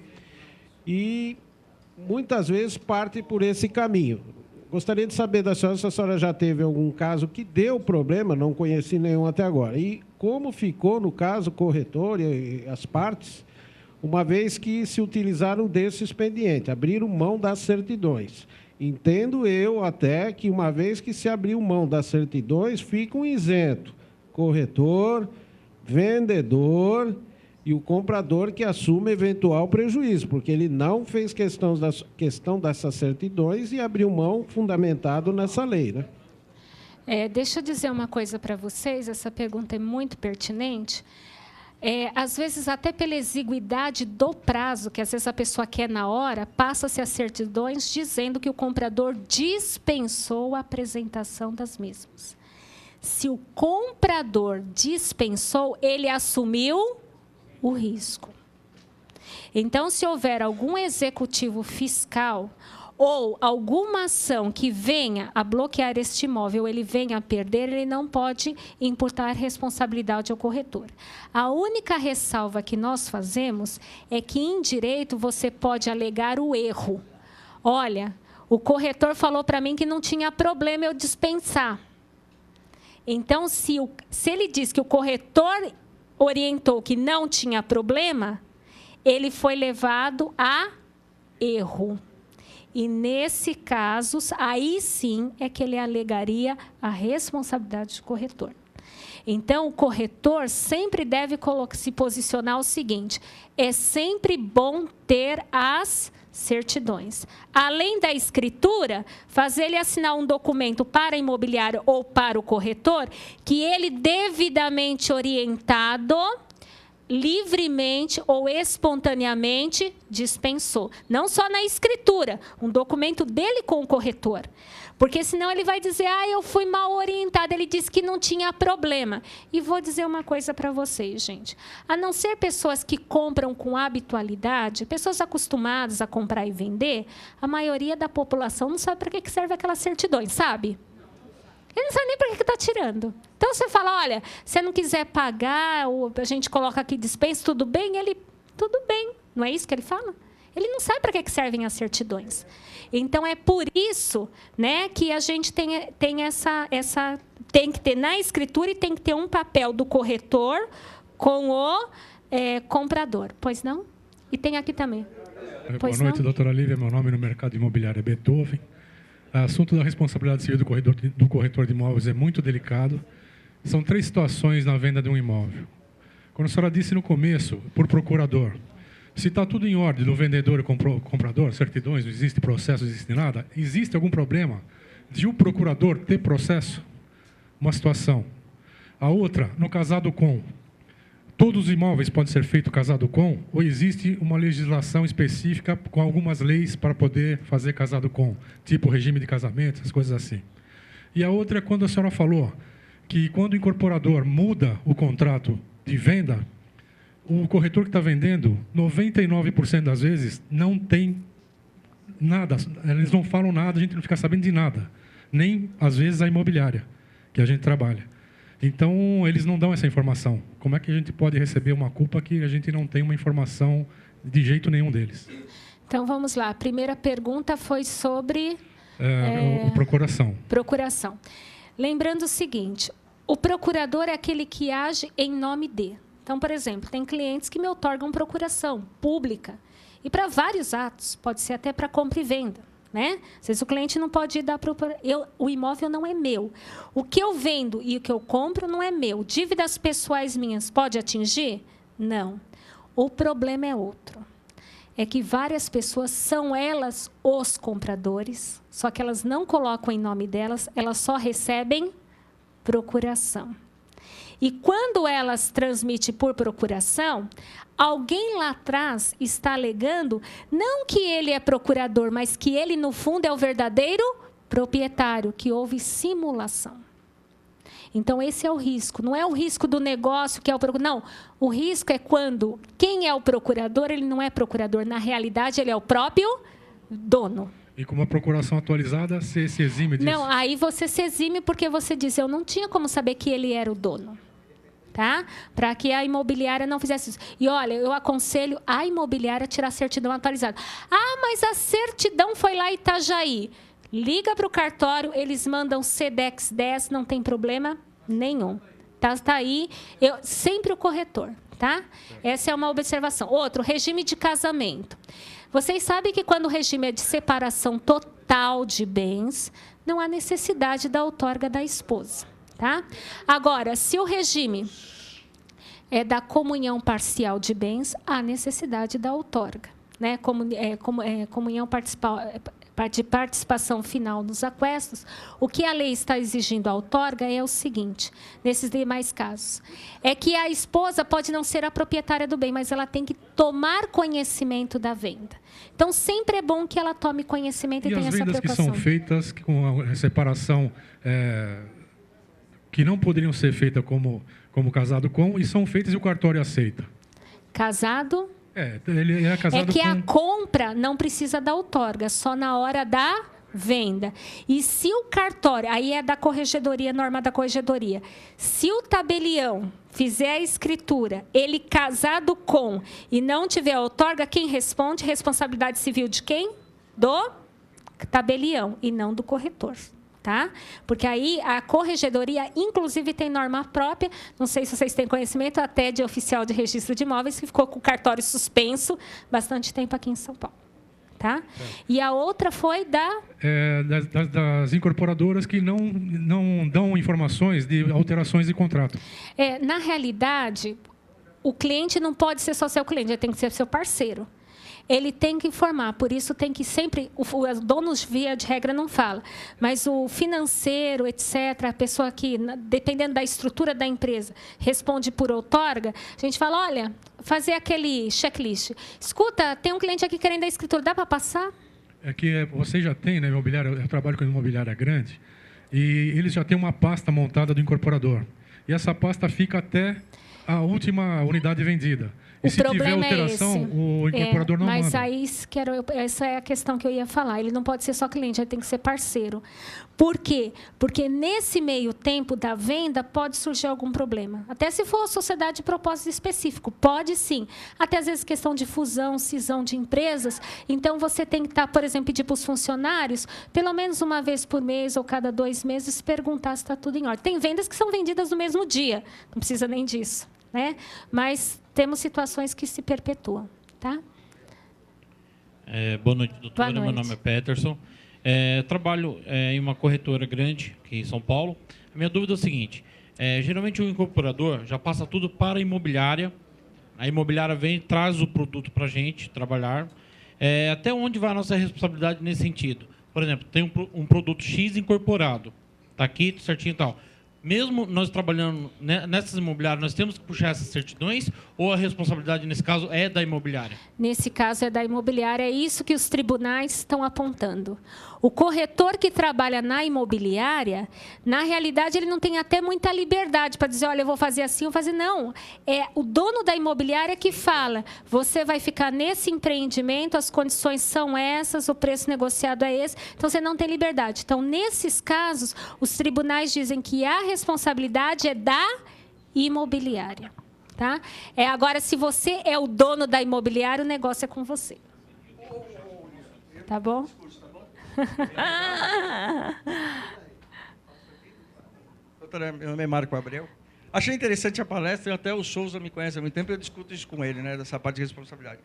e muitas vezes parte por esse caminho. Gostaria de saber da senhora se a senhora já teve algum caso que deu problema, não conheci nenhum até agora, e como ficou no caso o corretor e as partes, uma vez que se utilizaram desse expediente, abriram mão das certidões. Entendo eu até que uma vez que se abriu mão das certidões, fica um isento, corretor, vendedor e o comprador que assume eventual prejuízo, porque ele não fez questão dessas certidões e abriu mão fundamentado nessa lei, né? Deixa eu dizer uma coisa para vocês, essa pergunta é muito pertinente. Às vezes, até pela exiguidade do prazo, que às vezes a pessoa quer na hora, passa-se as certidões dizendo que o comprador dispensou a apresentação das mesmas. Se o comprador dispensou, ele assumiu o risco. Então, se houver algum executivo fiscal ou alguma ação que venha a bloquear este imóvel, ele venha a perder, ele não pode imputar responsabilidade ao corretor. A única ressalva que nós fazemos é que, em direito, você pode alegar o erro. Olha, o corretor falou para mim que não tinha problema eu dispensar. Então, se ele diz que o corretor orientou que não tinha problema, ele foi levado a erro. E, nesse caso, aí sim é que ele alegaria a responsabilidade do corretor. Então, o corretor sempre deve se posicionar o seguinte, é sempre bom ter as certidões. Além da escritura, fazer ele assinar um documento para a imobiliária ou para o corretor, que ele devidamente orientado, livremente ou espontaneamente dispensou. Não só na escritura, um documento dele com o corretor. Porque senão ele vai dizer, eu fui mal orientado, ele disse que não tinha problema. E vou dizer uma coisa para vocês, gente. A não ser pessoas que compram com habitualidade, pessoas acostumadas a comprar e vender, a maioria da população não sabe para que serve aquelas certidões, sabe? Ele não sabe nem para que está tirando. Então, você fala, olha, se não quiser pagar, ou a gente coloca aqui dispensa, tudo bem? Ele, tudo bem. Não é isso que ele fala? Ele não sabe para que servem as certidões. Então, é por isso, né, que a gente tem tem que ter na escritura e tem que ter um papel do corretor com o comprador. Pois não? E tem aqui também. Boa noite, doutora Lívia. Meu nome no mercado imobiliário é Beethoven. O assunto da responsabilidade civil do corretor de imóveis é muito delicado. São 3 situações na venda de um imóvel. Quando a senhora disse no começo, por procurador, se está tudo em ordem do vendedor e comprador, certidões, não existe processo, não existe nada, existe algum problema de o procurador ter processo? Uma situação. A outra, no casado com, todos os imóveis podem ser feitos casado com, ou existe uma legislação específica com algumas leis para poder fazer casado com, tipo regime de casamento, essas coisas assim. E a outra é quando a senhora falou que quando o incorporador muda o contrato de venda, o corretor que está vendendo, 99% das vezes, não tem nada, eles não falam nada, a gente não fica sabendo de nada, nem, às vezes, a imobiliária que a gente trabalha. Então, eles não dão essa informação. Como é que a gente pode receber uma culpa que a gente não tem uma informação de jeito nenhum deles? Então, vamos lá. A primeira pergunta foi sobre... procuração. Procuração. Lembrando o seguinte, o procurador é aquele que age em nome de. Então, por exemplo, tem clientes que me outorgam procuração pública. E para vários atos, pode ser até para compra e venda. Né? Às vezes o cliente não pode dar o imóvel não é meu. O que eu vendo e o que eu compro não é meu. Dívidas pessoais minhas pode atingir? Não. O problema é outro. É que várias pessoas são elas os compradores, só que elas não colocam em nome delas, elas só recebem procuração. E quando elas transmitem por procuração, alguém lá atrás está alegando não que ele é procurador, mas que ele, no fundo, é o verdadeiro proprietário, que houve simulação. Então, esse é o risco. Não é o risco do negócio que é o procurador. Não, o risco é quando quem é o procurador, ele não é procurador. Na realidade, ele é o próprio dono. E com uma procuração atualizada, você se exime disso? Não, aí você se exime porque você diz, eu não tinha como saber que ele era o dono. Tá? Para que a imobiliária não fizesse isso. E, olha, eu aconselho a imobiliária a tirar a certidão atualizada. Ah, mas a certidão foi lá em Itajaí. Liga para o cartório, eles mandam Sedex 10, não tem problema nenhum. Tá aí, sempre o corretor. Tá? Essa é uma observação. Outro, regime de casamento. Vocês sabem que quando o regime é de separação total de bens, não há necessidade da outorga da esposa. Tá? Agora, se o regime é da comunhão parcial de bens, há necessidade da outorga. Né? Comunhão de participação final nos aquestos, o que a lei está exigindo a outorga é o seguinte, nesses demais casos, é que a esposa pode não ser a proprietária do bem, mas ela tem que tomar conhecimento da venda. Então, sempre é bom que ela tome conhecimento e tenha essa preocupação. E as vendas que são feitas com a separação... que não poderiam ser feitas como casado com, e são feitas e o cartório aceita. Casado? Ele é casado que a compra não precisa da outorga, só na hora da venda. E se o cartório, aí é da corregedoria, norma da corregedoria, se o tabelião fizer a escritura, ele casado com, e não tiver a outorga, quem responde? Responsabilidade civil de quem? Do tabelião, e não do corretor. Tá? Porque aí a corregedoria, inclusive, tem norma própria, não sei se vocês têm conhecimento, até de oficial de registro de imóveis, que ficou com o cartório suspenso bastante tempo aqui em São Paulo. Tá? E a outra foi das incorporadoras que não dão informações de alterações de contrato. Na realidade, o cliente não pode ser só seu cliente, ele tem que ser seu parceiro. Ele tem que informar, por isso tem que sempre, os donos via de regra não fala, mas o financeiro, etc., a pessoa que, dependendo da estrutura da empresa, responde por outorga, a gente fala, olha, fazer aquele checklist. Escuta, tem um cliente aqui querendo a escritura, dá para passar? É que você já tem, né, imobiliária, eu trabalho com imobiliária grande, e eles já têm uma pasta montada do incorporador. E essa pasta fica até a última unidade vendida. E se tiver alteração, o incorporador não manda. Mas aí, essa é a questão que eu ia falar. Ele não pode ser só cliente, ele tem que ser parceiro. Por quê? Porque nesse meio tempo da venda pode surgir algum problema. Até se for sociedade de propósito específico, pode sim. Até às vezes questão de fusão, cisão de empresas. Então, você tem que estar, por exemplo, pedir para os funcionários, pelo menos uma vez por mês ou cada 2 meses, perguntar se está tudo em ordem. Tem vendas que são vendidas no mesmo dia. Não precisa nem disso. Né? Mas temos situações que se perpetuam. Tá? Boa noite, doutora. Boa noite. Meu nome é Peterson. Trabalho em uma corretora grande aqui em São Paulo. A minha dúvida é o seguinte, geralmente o incorporador já passa tudo para a imobiliária vem e traz o produto para a gente trabalhar. Até onde vai a nossa responsabilidade nesse sentido? Por exemplo, tem um produto X incorporado, está aqui certinho e tal. mesmo nós trabalhando nessas imobiliárias, nós temos que puxar essas certidões ou a responsabilidade, nesse caso, é da imobiliária? Nesse caso, é da imobiliária. É isso que os tribunais estão apontando. O corretor que trabalha na imobiliária, na realidade, ele não tem até muita liberdade para dizer, olha, eu vou fazer assim, eu vou fazer... Não. É o dono da imobiliária que fala, você vai ficar nesse empreendimento, as condições são essas, o preço negociado é esse, então você não tem liberdade. Então, nesses casos, os tribunais dizem que a responsabilidade é da imobiliária. Tá? Agora, se você é o dono da imobiliária, o negócio é com você. Tá bom? Doutora, meu nome é Marco Abreu. Achei interessante a palestra, até o Souza me conhece há muito tempo, eu discuto isso com ele, né, dessa parte de responsabilidade.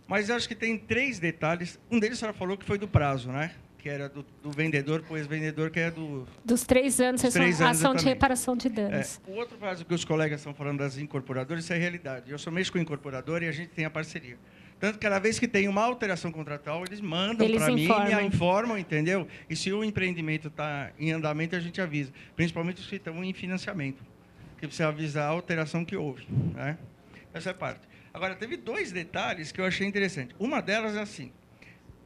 Mas eu acho que tem 3 detalhes. Um deles a senhora falou que foi do prazo, né? Que era do vendedor para o ex-vendedor, que é dos 3 anos, ação de reparação de danos. O outro caso que os colegas estão falando das incorporadoras, isso é realidade. Eu sou mexo com incorporadora e a gente tem a parceria. Tanto que cada vez que tem uma alteração contratual, eles mandam para mim, me informam, entendeu? E se o empreendimento está em andamento, a gente avisa. Principalmente os que estão em financiamento, que precisa avisar a alteração que houve, né? Essa é a parte. Agora, teve 2 detalhes que eu achei interessante. Uma delas é assim,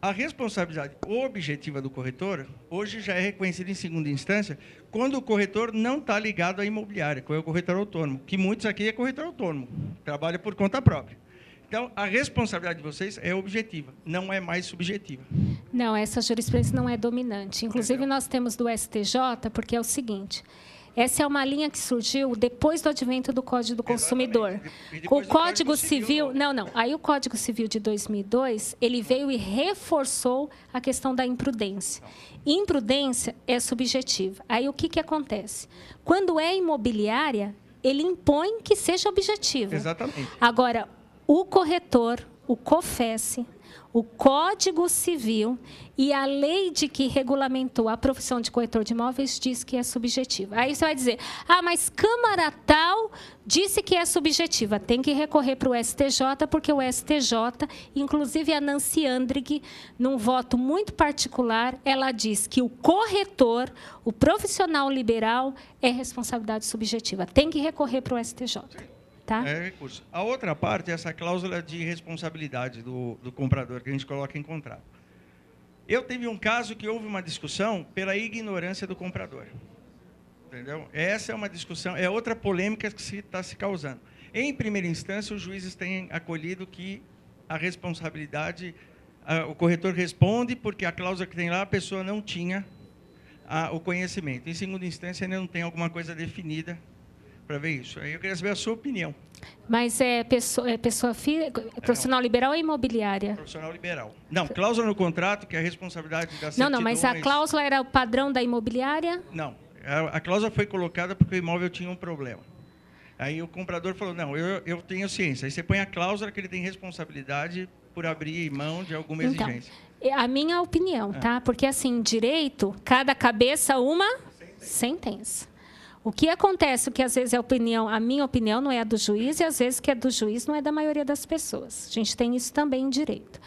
a responsabilidade objetiva do corretor, hoje já é reconhecida em segunda instância, quando o corretor não está ligado à imobiliária, que é o corretor autônomo, que muitos aqui é corretor autônomo, trabalha por conta própria. Então, a responsabilidade de vocês é objetiva, não é mais subjetiva. Não, essa jurisprudência não é dominante. Inclusive, nós temos do STJ, porque é o seguinte... Essa é uma linha que surgiu depois do advento do Código do Consumidor. O Código Civil... Não. Aí o Código Civil de 2002, ele veio e reforçou a questão da imprudência. Imprudência é subjetiva. Aí o que acontece? Quando é imobiliária, ele impõe que seja objetiva. Exatamente. Agora, o corretor, o COFES, o Código Civil e a lei de que regulamentou a profissão de corretor de imóveis diz que é subjetiva. Aí você vai dizer, mas Câmara tal disse que é subjetiva. Tem que recorrer para o STJ, porque o STJ, inclusive a Nancy Andrighi, num voto muito particular, ela diz que o corretor, o profissional liberal, é responsabilidade subjetiva. Tem que recorrer para o STJ. Tá? É recurso. A outra parte é essa cláusula de responsabilidade do comprador, que a gente coloca em contrato. Eu tive um caso que houve uma discussão pela ignorância do comprador. Entendeu? Essa é uma discussão, é outra polêmica que está se causando. Em primeira instância, os juízes têm acolhido que a responsabilidade, o corretor responde porque a cláusula que tem lá, a pessoa não tinha o conhecimento. Em segunda instância, ainda não tem alguma coisa definida para ver isso. Aí eu queria saber a sua opinião. Mas profissional liberal ou imobiliária? Profissional liberal. Não, cláusula no contrato, que é a responsabilidade da certidão... Não, mas a cláusula era o padrão da imobiliária? Não, a cláusula foi colocada porque o imóvel tinha um problema. Aí o comprador falou, não, eu tenho ciência. Aí você põe a cláusula que ele tem responsabilidade por abrir mão de alguma exigência. Então, a minha opinião, tá? Porque, assim, direito, cada cabeça uma sentença. O que acontece, que às vezes é a minha opinião não é a do juiz, e às vezes que é do juiz não é da maioria das pessoas. A gente tem isso também em direito.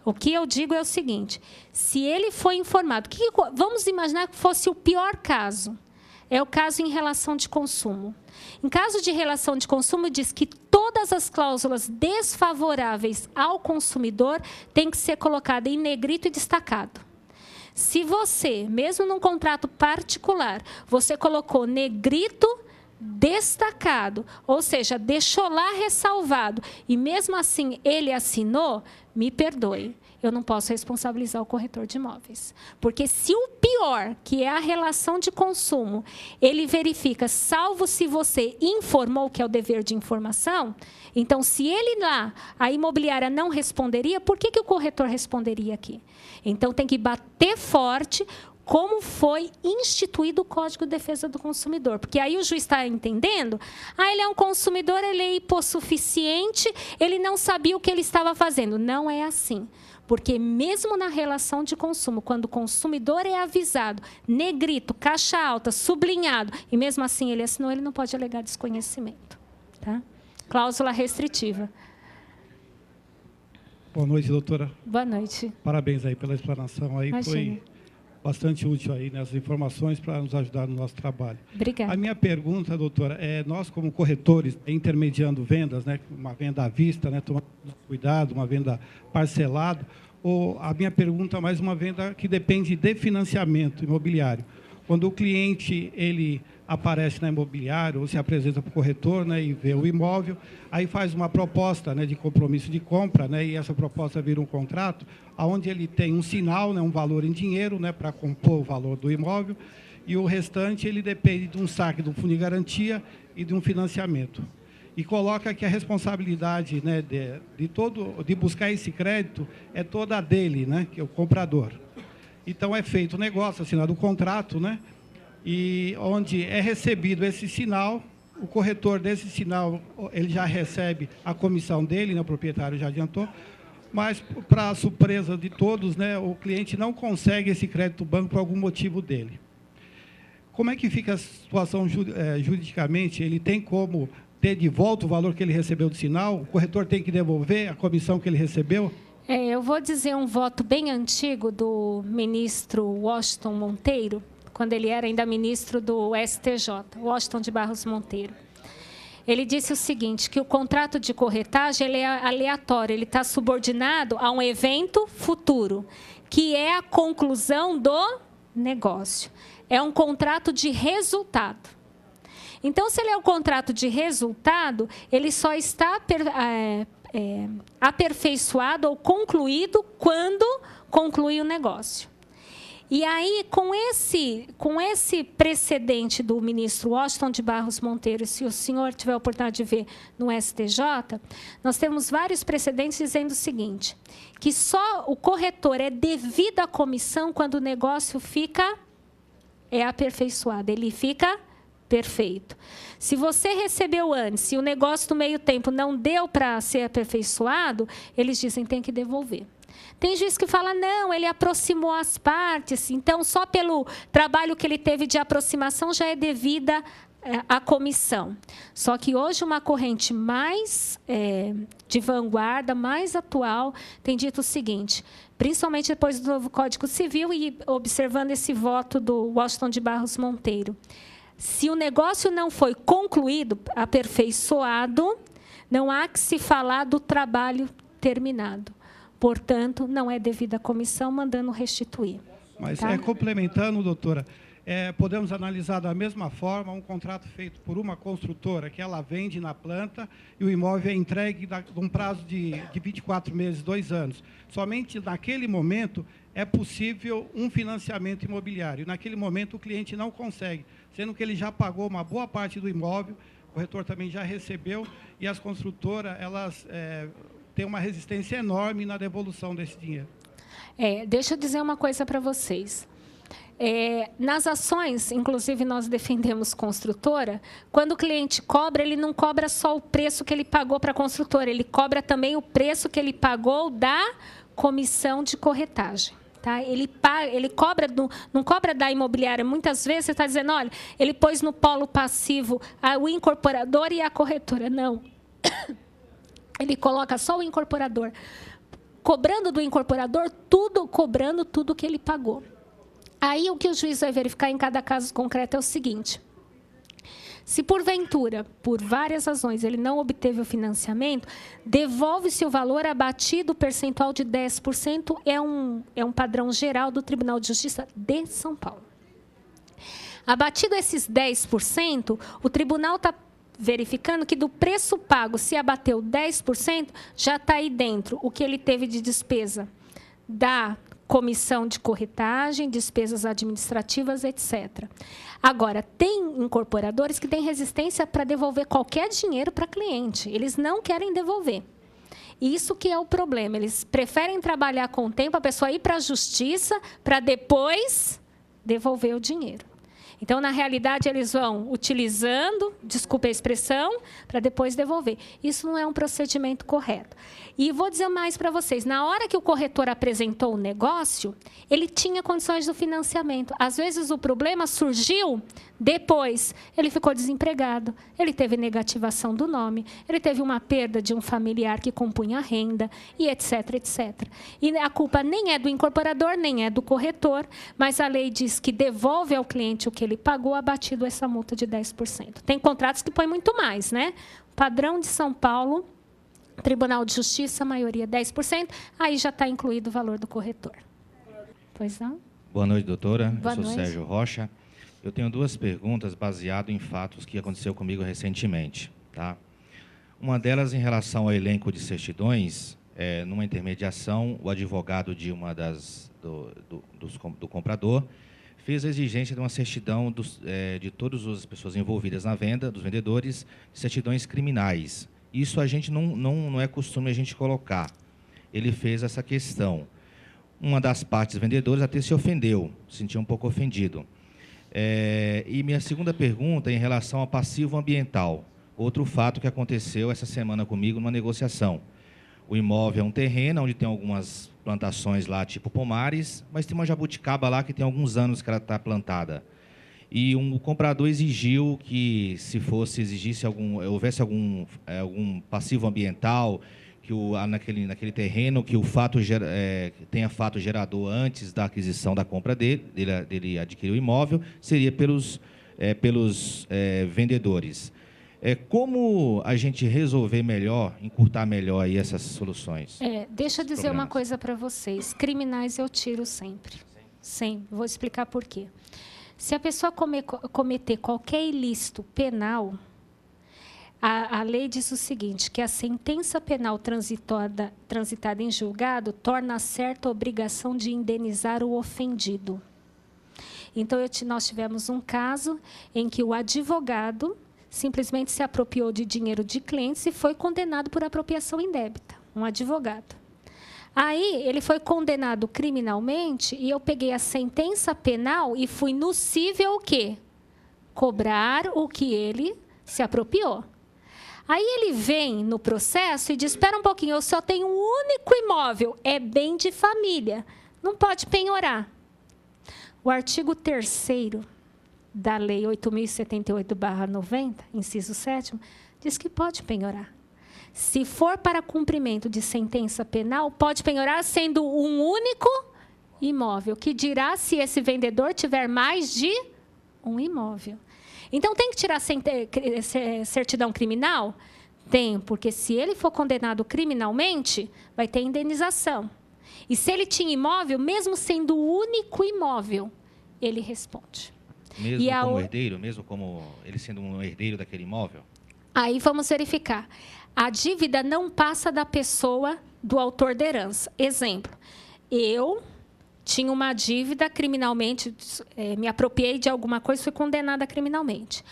O que eu digo é o seguinte, se ele foi informado, vamos imaginar que fosse o pior caso, é o caso em relação de consumo. Em caso de relação de consumo, diz que todas as cláusulas desfavoráveis ao consumidor têm que ser colocadas em negrito e destacado. Se você, mesmo num contrato particular, você colocou negrito destacado, ou seja, deixou lá ressalvado, e mesmo assim ele assinou, me perdoe, eu não posso responsabilizar o corretor de imóveis. Porque se o pior, que é a relação de consumo, ele verifica, salvo se você informou, que é o dever de informação, então, se ele lá, a imobiliária não responderia, por que o corretor responderia aqui? Então, tem que bater forte como foi instituído o Código de Defesa do Consumidor. Porque aí o juiz está entendendo, ele é um consumidor, ele é hipossuficiente, ele não sabia o que ele estava fazendo. Não é assim. Porque mesmo na relação de consumo, quando o consumidor é avisado, negrito, caixa alta, sublinhado, e mesmo assim ele assinou, ele não pode alegar desconhecimento. Tá? Cláusula restritiva. Boa noite, doutora. Boa noite. Parabéns aí pela explanação. Aí imagina. Foi bastante útil aí nessas informações para nos ajudar no nosso trabalho. Obrigada. A minha pergunta, doutora, nós como corretores, intermediando vendas, né, uma venda à vista, né, tomando cuidado, uma venda parcelada, ou a minha pergunta é mais uma venda que depende de financiamento imobiliário. Quando o cliente ele aparece na imobiliária ou se apresenta para o corretor, né, e vê o imóvel, aí faz uma proposta, né, de compromisso de compra, né, e essa proposta vira um contrato, onde ele tem um sinal, né, um valor em dinheiro, né, para compor o valor do imóvel, e o restante ele depende de um saque, de um fundo de garantia e de um financiamento. E coloca que a responsabilidade, né, de buscar esse crédito é toda dele, né, que é o comprador. Então é feito o negócio, assinado o contrato, né, e onde é recebido esse sinal, o corretor desse sinal, ele já recebe a comissão dele, né, o proprietário já adiantou, mas, para a surpresa de todos, né, o cliente não consegue esse crédito do banco por algum motivo dele. Como é que fica a situação juridicamente? Ele tem como ter de volta o valor que ele recebeu do sinal? O corretor tem que devolver a comissão que ele recebeu? Eu vou dizer um voto bem antigo do ministro Washington Monteiro, quando ele era ainda ministro do STJ, Washington de Barros Monteiro. Ele disse o seguinte, que o contrato de corretagem ele é aleatório, ele está subordinado a um evento futuro, que é a conclusão do negócio. É um contrato de resultado. Então, se ele é um contrato de resultado, ele só está aperfeiçoado ou concluído quando conclui o negócio. E aí, com esse precedente do ministro Washington de Barros Monteiro, se o senhor tiver a oportunidade de ver no STJ, nós temos vários precedentes dizendo o seguinte, que só o corretor é devido à comissão quando o negócio fica aperfeiçoado, ele fica perfeito. Se você recebeu antes e o negócio no meio tempo não deu para ser aperfeiçoado, eles dizem que tem que devolver. Tem juiz que fala, não, ele aproximou as partes, então só pelo trabalho que ele teve de aproximação já é devida a comissão. Só que hoje uma corrente mais de vanguarda, mais atual, tem dito o seguinte, principalmente depois do novo Código Civil e observando esse voto do Washington de Barros Monteiro. Se o negócio não foi concluído, aperfeiçoado, não há que se falar do trabalho terminado. Portanto, não é devida à comissão, mandando restituir. Mas, tá? Complementando, doutora, podemos analisar da mesma forma um contrato feito por uma construtora, que ela vende na planta e o imóvel é entregue num prazo de 24 meses, 2 anos. Somente naquele momento é possível um financiamento imobiliário. Naquele momento o cliente não consegue, sendo que ele já pagou uma boa parte do imóvel, o corretor também já recebeu, e as construtoras, elas têm uma resistência enorme na devolução desse dinheiro. Deixa eu dizer uma coisa para vocês. Nas ações, inclusive nós defendemos construtora, quando o cliente cobra, ele não cobra só o preço que ele pagou para a construtora, ele cobra também o preço que ele pagou da comissão de corretagem. Tá? Ele cobra, não cobra da imobiliária. Muitas vezes você está dizendo, olha, ele pôs no polo passivo o incorporador e a corretora. Não. Ele coloca só o incorporador, cobrando do incorporador cobrando tudo que ele pagou. Aí o que o juiz vai verificar em cada caso concreto é o seguinte, se porventura, por várias razões, ele não obteve o financiamento, devolve-se o valor abatido, o percentual de 10%, é um padrão geral do Tribunal de Justiça de São Paulo. Abatido esses 10%, o tribunal está verificando que do preço pago, se abateu 10%, já está aí dentro o que ele teve de despesa da comissão de corretagem, despesas administrativas, etc. Agora, tem incorporadores que têm resistência para devolver qualquer dinheiro para cliente. Eles não querem devolver. Isso que é o problema. Eles preferem trabalhar com o tempo, a pessoa ir para a justiça, para depois devolver o dinheiro. Então, na realidade, eles vão utilizando, desculpe a expressão, para depois devolver. Isso não é um procedimento correto. E vou dizer mais para vocês. Na hora que o corretor apresentou o negócio, ele tinha condições do financiamento. Às vezes, o problema surgiu depois. Ele ficou desempregado, ele teve negativação do nome, ele teve uma perda de um familiar que compunha a renda, e etc, etc. E a culpa nem é do incorporador, nem é do corretor, mas a lei diz que devolve ao cliente o que ele pagou, abatido essa multa de 10%. Tem contratos que põem muito mais, né? Padrão de São Paulo, Tribunal de Justiça, maioria 10%, aí já está incluído o valor do corretor. Pois não? Boa noite, doutora. Boa noite. Eu sou Sérgio Rocha. Eu tenho 2 perguntas baseado em fatos que aconteceu comigo recentemente. Tá? Uma delas em relação ao elenco de certidões. Numa intermediação, o advogado de uma do comprador fez a exigência de uma certidão de todas as pessoas envolvidas na venda, dos vendedores, de certidões criminais. Isso a gente não é costume a gente colocar. Ele fez essa questão. Uma das partes vendedoras até se ofendeu, se sentiu um pouco ofendido. E minha segunda pergunta é em relação ao passivo ambiental. Outro fato que aconteceu essa semana comigo numa negociação. O imóvel é um terreno onde tem algumas plantações lá, tipo pomares, mas tem uma jabuticaba lá que tem alguns anos que ela está plantada. E o comprador exigiu que, se houvesse algum passivo ambiental, que naquele terreno, que o fato tenha fato gerador antes da aquisição da compra dele adquirir o imóvel, seria pelos vendedores. Como a gente resolver melhor, encurtar melhor aí essas soluções? Deixa eu dizer uma coisa para vocês. Criminais eu tiro sempre. Sim, vou explicar por quê. Se a pessoa cometer qualquer ilícito penal, a lei diz o seguinte, que a sentença penal transitada em julgado torna certa a obrigação de indenizar o ofendido. Então, nós tivemos um caso em que o advogado simplesmente se apropriou de dinheiro de clientes e foi condenado por apropriação indébita, um advogado. Aí, ele foi condenado criminalmente e eu peguei a sentença penal e fui nocível o quê? Cobrar o que ele se apropriou. Aí ele vem no processo e diz, espera um pouquinho, eu só tenho um único imóvel, é bem de família, não pode penhorar. O artigo 3º da Lei 8.078/90, inciso 7º, diz que pode penhorar. Se for para cumprimento de sentença penal, pode penhorar sendo um único imóvel, que dirá se esse vendedor tiver mais de um imóvel. Então, tem que tirar certidão criminal? Tem, porque se ele for condenado criminalmente, vai ter indenização. E se ele tinha imóvel, mesmo sendo o único imóvel, ele responde. Mesmo como herdeiro? Mesmo como ele sendo um herdeiro daquele imóvel? Aí vamos verificar. A dívida não passa da pessoa do autor da herança. Exemplo, eu tinha uma dívida criminalmente, me apropriei de alguma coisa e fui condenada criminalmente.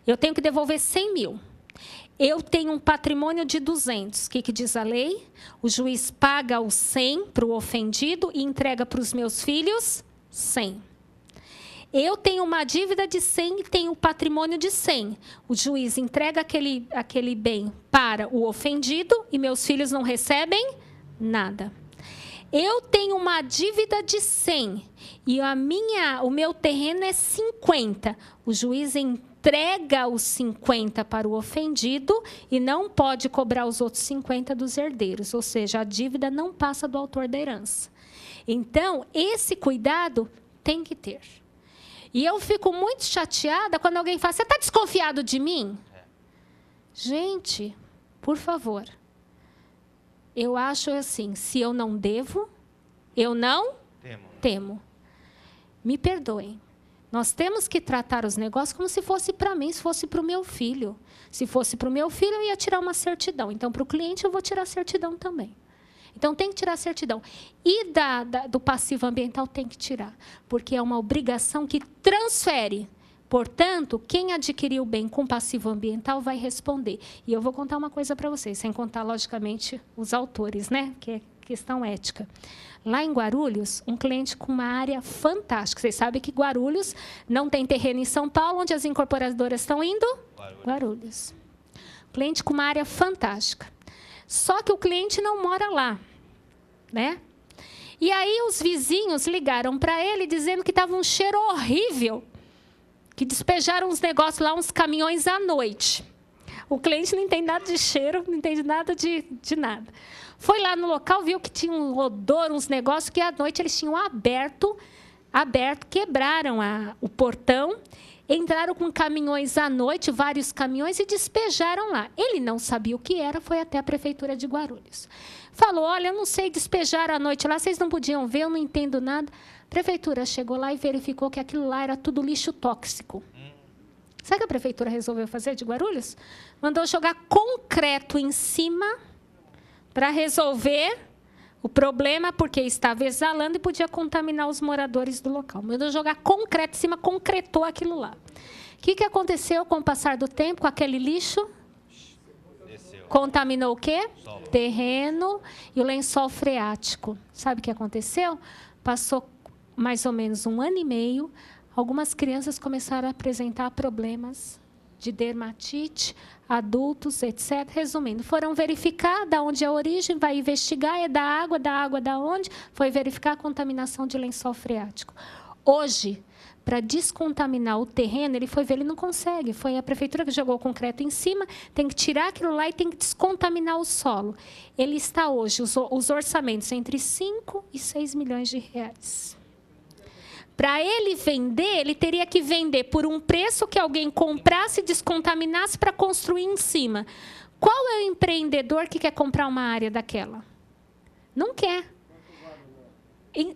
Eu tenho que devolver 100 mil. Eu tenho um patrimônio de 200. O que diz a lei? O juiz paga os 100 para o ofendido e entrega para os meus filhos 100. Eu tenho uma dívida de 100 e tenho um patrimônio de 100. O juiz entrega aquele bem para o ofendido e meus filhos não recebem nada. Eu tenho uma dívida de 100 e o meu terreno é 50. O juiz entrega os 50 para o ofendido e não pode cobrar os outros 50 dos herdeiros. Ou seja, a dívida não passa do autor da herança. Então, esse cuidado tem que ter. E eu fico muito chateada quando alguém fala, você está desconfiado de mim? Gente, por favor. Eu acho assim, se eu não devo, eu não temo. Me perdoem. Nós temos que tratar os negócios como se fosse para mim, se fosse para o meu filho. Se fosse para o meu filho, eu ia tirar uma certidão. Então, para o cliente, eu vou tirar a certidão também. Então, tem que tirar a certidão. E do passivo ambiental tem que tirar, porque é uma obrigação que transfere. Portanto, quem adquiriu o bem com passivo ambiental vai responder. E eu vou contar uma coisa para vocês, sem contar, logicamente, os autores, né? Que é questão ética. Lá em Guarulhos, um cliente com uma área fantástica. Vocês sabem que Guarulhos não tem terreno em São Paulo, onde as incorporadoras estão indo? Guarulhos. Cliente com uma área fantástica. Só que o cliente não mora lá, né? E aí os vizinhos ligaram para ele dizendo que estava um cheiro horrível, que despejaram uns negócios lá, uns caminhões à noite. O cliente não entende nada de cheiro, não entende nada de nada. Foi lá no local, viu que tinha um odor, uns negócios que à noite eles tinham aberto, quebraram o portão, entraram com caminhões à noite, vários caminhões, e despejaram lá. Ele não sabia o que era, foi até a Prefeitura de Guarulhos. Falou, olha, eu não sei, despejar à noite lá, vocês não podiam ver, eu não entendo nada. A Prefeitura chegou lá e verificou que aquilo lá era tudo lixo tóxico. Sabe o que a Prefeitura resolveu fazer de Guarulhos? Mandou jogar concreto em cima para resolver o problema, porque estava exalando e podia contaminar os moradores do local. Mandou jogar concreto em cima, concretou aquilo lá. O que aconteceu com o passar do tempo com aquele lixo? Contaminou o quê? Terreno e o lençol freático. Sabe o que aconteceu? Passou mais ou menos 1 ano e meio, algumas crianças começaram a apresentar problemas de dermatite, adultos, etc. Resumindo, foram verificar de onde é a origem, vai investigar, é da água da onde? Foi verificar a contaminação de lençol freático. Hoje, para descontaminar o terreno, ele foi ver, ele não consegue. Foi a Prefeitura que jogou o concreto em cima, tem que tirar aquilo lá e tem que descontaminar o solo. Ele está hoje, os orçamentos, entre 5 e 6 milhões de reais. Para ele vender, ele teria que vender por um preço que alguém comprasse e descontaminasse para construir em cima. Qual é o empreendedor que quer comprar uma área daquela? Não quer.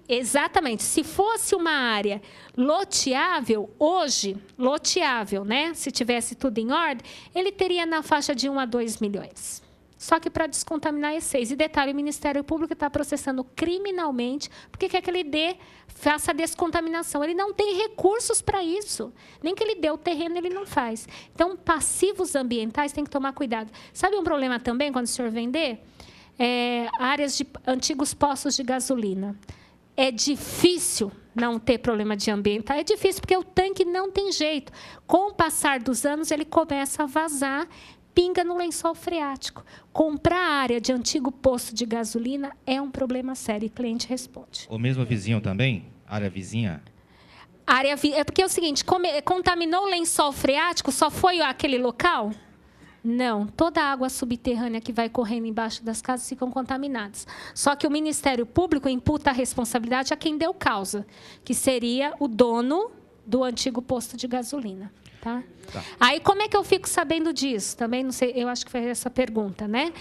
Exatamente. Se fosse uma área loteável, hoje, loteável, né? Se tivesse tudo em ordem, ele teria na faixa de 1 a 2 milhões. Só que para descontaminar é 6. E detalhe, o Ministério Público está processando criminalmente porque quer que ele faça a descontaminação. Ele não tem recursos para isso. Nem que ele dê o terreno, ele não faz. Então, passivos ambientais tem que tomar cuidado. Sabe um problema também quando o senhor vender? Áreas de antigos postos de gasolina. É difícil não ter problema de ambiental. É difícil porque o tanque não tem jeito. Com o passar dos anos, ele começa a vazar, pinga no lençol freático. Comprar a área de antigo posto de gasolina é um problema sério. E o cliente responde. O mesmo vizinho também? Área vizinha? É porque é o seguinte, contaminou o lençol freático, só foi aquele local? Não, toda a água subterrânea que vai correndo embaixo das casas ficam contaminadas. Só que o Ministério Público imputa a responsabilidade a quem deu causa, que seria o dono do antigo posto de gasolina. Tá? Aí, como é que eu fico sabendo disso? Também não sei, eu acho que foi essa pergunta, né?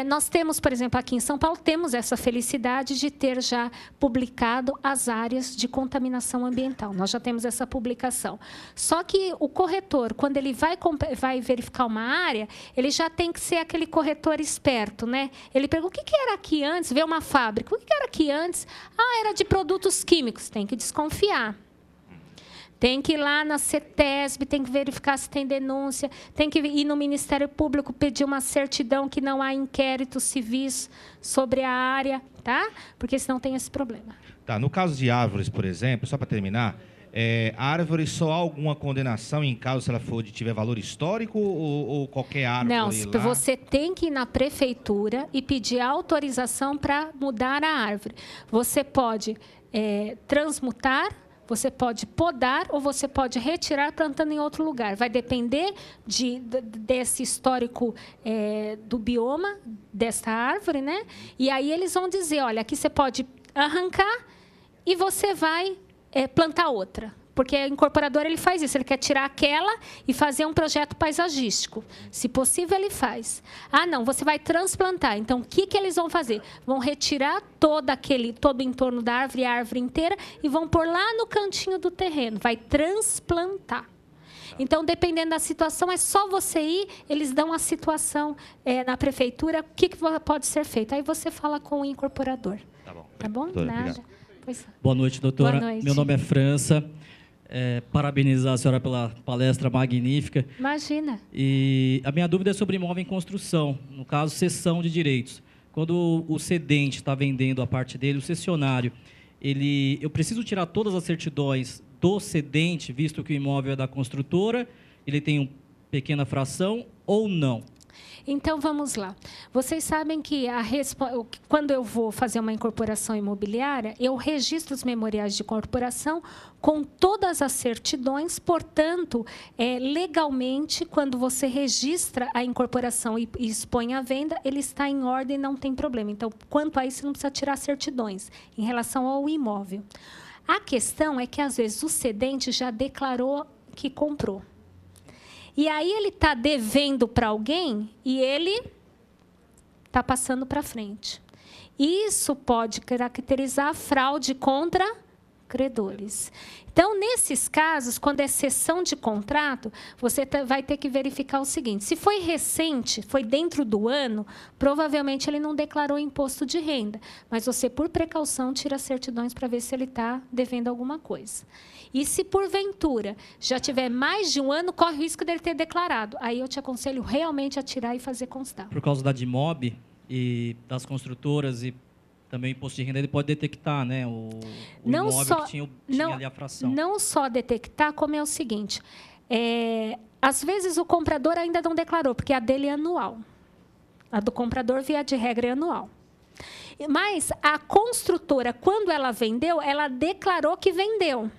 Nós temos, por exemplo, aqui em São Paulo, temos essa felicidade de ter já publicado as áreas de contaminação ambiental. Nós já temos essa publicação. Só que o corretor, quando ele vai verificar uma área, ele já tem que ser aquele corretor esperto, né? Ele pergunta, o que era aqui antes? Vê uma fábrica, o que era aqui antes? Era de produtos químicos. Tem que desconfiar. Tem que ir lá na CETESB, tem que verificar se tem denúncia, tem que ir no Ministério Público pedir uma certidão que não há inquéritos civis sobre a área, tá? Porque senão tem esse problema. Tá, no caso de árvores, por exemplo, só para terminar, a árvore só há alguma condenação em caso se ela tiver valor histórico ou qualquer árvore? Não, você tem que ir na prefeitura e pedir autorização para mudar a árvore. Você pode transmutar, você pode podar ou você pode retirar plantando em outro lugar. Vai depender desse histórico do bioma, dessa árvore, né? E aí eles vão dizer, olha, aqui você pode arrancar e você vai plantar outra. Porque o incorporador ele faz isso, ele quer tirar aquela e fazer um projeto paisagístico. Se possível, ele faz. Não, você vai transplantar. Então, o que eles vão fazer? Vão retirar todo o entorno da árvore, a árvore inteira, e vão pôr lá no cantinho do terreno. Vai transplantar. Então, dependendo da situação, é só você ir, eles dão a situação na prefeitura, o que pode ser feito. Aí você fala com o incorporador. Tá bom? Tá bom? Nada. Boa noite, doutora. Boa noite. Meu nome é França. Parabenizar a senhora pela palestra magnífica. Imagina. E a minha dúvida é sobre imóvel em construção, no caso, cessão de direitos. quando o cedente está vendendo a parte dele, o cessionário, eu preciso tirar todas as certidões do cedente, visto que o imóvel é da construtora, ele tem uma pequena fração ou não? Então, vamos lá. Vocês sabem que quando eu vou fazer uma incorporação imobiliária, eu registro os memoriais de incorporação com todas as certidões. Portanto, legalmente, quando você registra a incorporação e expõe à venda, ele está em ordem, não tem problema. Então, quanto a isso, você não precisa tirar certidões em relação ao imóvel. A questão é que, às vezes, o cedente já declarou que comprou. E aí ele está devendo para alguém e ele está passando para frente. Isso pode caracterizar fraude contra credores. Então, nesses casos, quando é cessão de contrato, você vai ter que verificar o seguinte: se foi recente, foi dentro do ano, provavelmente ele não declarou imposto de renda, mas você, por precaução, tira certidões para ver se ele está devendo alguma coisa. E se, porventura, já tiver mais de um ano, corre o risco dele ter declarado. Aí eu te aconselho realmente a tirar e fazer constar. Por causa da DIMOB e das construtoras e também o imposto de renda, ele pode detectar, né, o imóvel que tinha ali a fração. Não só detectar, como é o seguinte, às vezes o comprador ainda não declarou, porque a dele é anual. A do comprador, via de regra, é anual. Mas a construtora, quando ela vendeu, ela declarou que vendeu.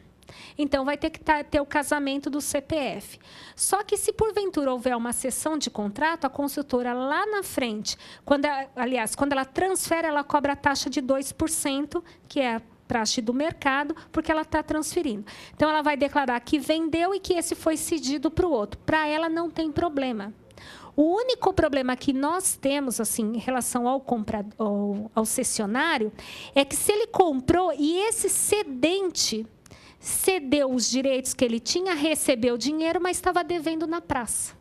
Então, vai ter que ter o casamento do CPF. Só que, se porventura houver uma cessão de contrato, a construtora lá na frente, quando ela transfere, ela cobra a taxa de 2%, que é a praxe do mercado, porque ela está transferindo. Então, ela vai declarar que vendeu e que esse foi cedido para o outro. Para ela, não tem problema. O único problema que nós temos, assim, em relação ao cessionário, é que se ele comprou e esse cedente cedeu os direitos que ele tinha, recebeu dinheiro, mas estava devendo na praça.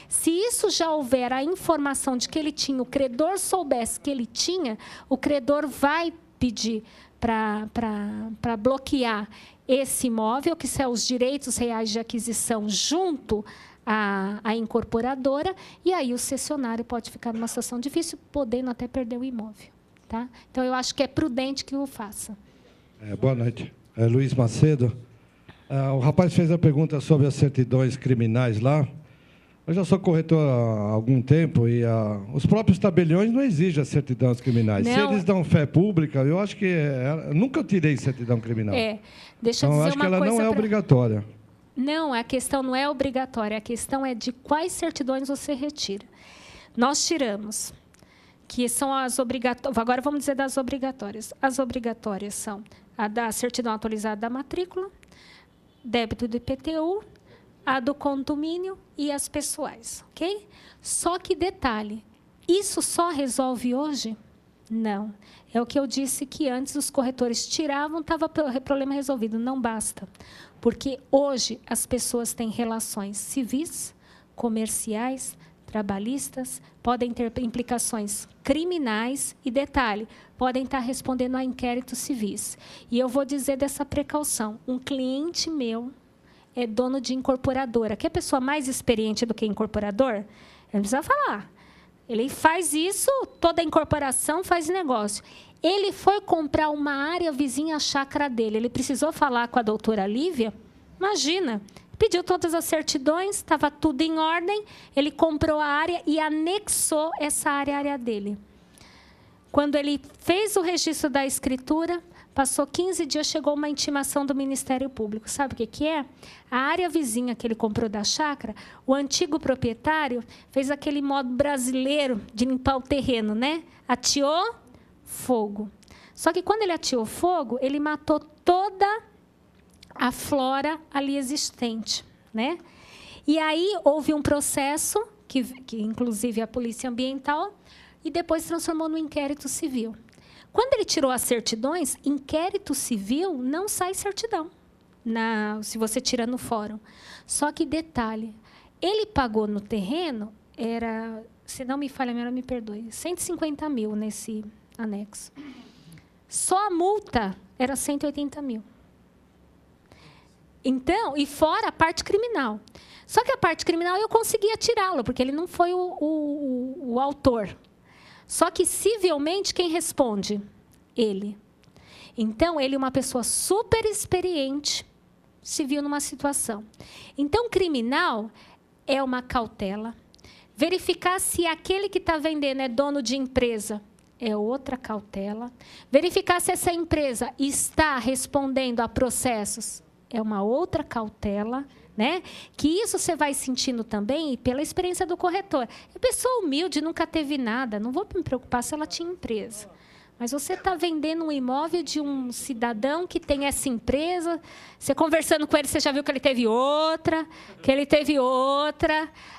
Se isso já houver a informação de que ele tinha, o credor soubesse que ele tinha, o credor vai pedir para bloquear esse imóvel, que são os direitos reais de aquisição junto à incorporadora, e aí o cessionário pode ficar numa situação difícil, podendo até perder o imóvel. Tá? Então, eu acho que é prudente que o faça. Boa noite. Luiz Macedo. O rapaz fez a pergunta sobre as certidões criminais lá. Eu já sou corretor há algum tempo e os próprios tabeliões não exigem as certidões criminais. Não. Se eles dão fé pública, eu acho que... nunca tirei certidão criminal. Deixa eu dizer uma coisa. Eu acho que ela não é obrigatória. Não, a questão não é obrigatória. A questão é de quais certidões você retira. Nós tiramos, que são as obrigatórias. Agora vamos dizer das obrigatórias. As obrigatórias são a da certidão atualizada da matrícula, débito do IPTU, a do condomínio e as pessoais, ok? Só que, detalhe, isso só resolve hoje? Não. É o que eu disse que antes os corretores tiravam, estava o problema resolvido. Não basta. Porque hoje as pessoas têm relações civis, comerciais, trabalhistas, podem ter implicações criminais e, detalhe, podem estar respondendo a inquéritos civis. E eu vou dizer dessa precaução. Um cliente meu é dono de incorporadora. Quer pessoa mais experiente do que incorporador? Ele não precisa falar. Ele faz isso, toda a incorporação faz negócio. Ele foi comprar uma área vizinha à chácara dele. Ele precisou falar com a doutora Lívia? Imagina. Pediu todas as certidões, estava tudo em ordem, ele comprou a área e anexou essa área à área dele. Quando ele fez o registro da escritura, passou 15 dias, chegou uma intimação do Ministério Público. Sabe o que é? A área vizinha que ele comprou da chácara, o antigo proprietário fez aquele modo brasileiro de limpar o terreno, né? Ateou fogo. Só que quando ele ateou fogo, ele matou toda a flora ali existente, né? E aí houve um processo, que inclusive a Polícia Ambiental, e depois transformou no inquérito civil. Quando ele tirou as certidões, inquérito civil não sai certidão, se você tira no fórum. Só que, detalhe, ele pagou no terreno, se não me falha a memória, me perdoe, 150 mil nesse anexo. Só a multa era 180 mil. Então, e fora a parte criminal. Só que a parte criminal eu conseguia tirá-lo, porque ele não foi o autor. Só que, civilmente, quem responde? Ele. Então, ele é uma pessoa super experiente, se viu numa situação. Então, criminal é uma cautela. Verificar se aquele que está vendendo é dono de empresa é outra cautela. Verificar se essa empresa está respondendo a processos é uma outra cautela, né? Que isso você vai sentindo também pela experiência do corretor. É pessoa humilde, nunca teve nada, não vou me preocupar se ela tinha empresa. Mas você está vendendo um imóvel de um cidadão que tem essa empresa, você conversando com ele, você já viu que ele teve outra,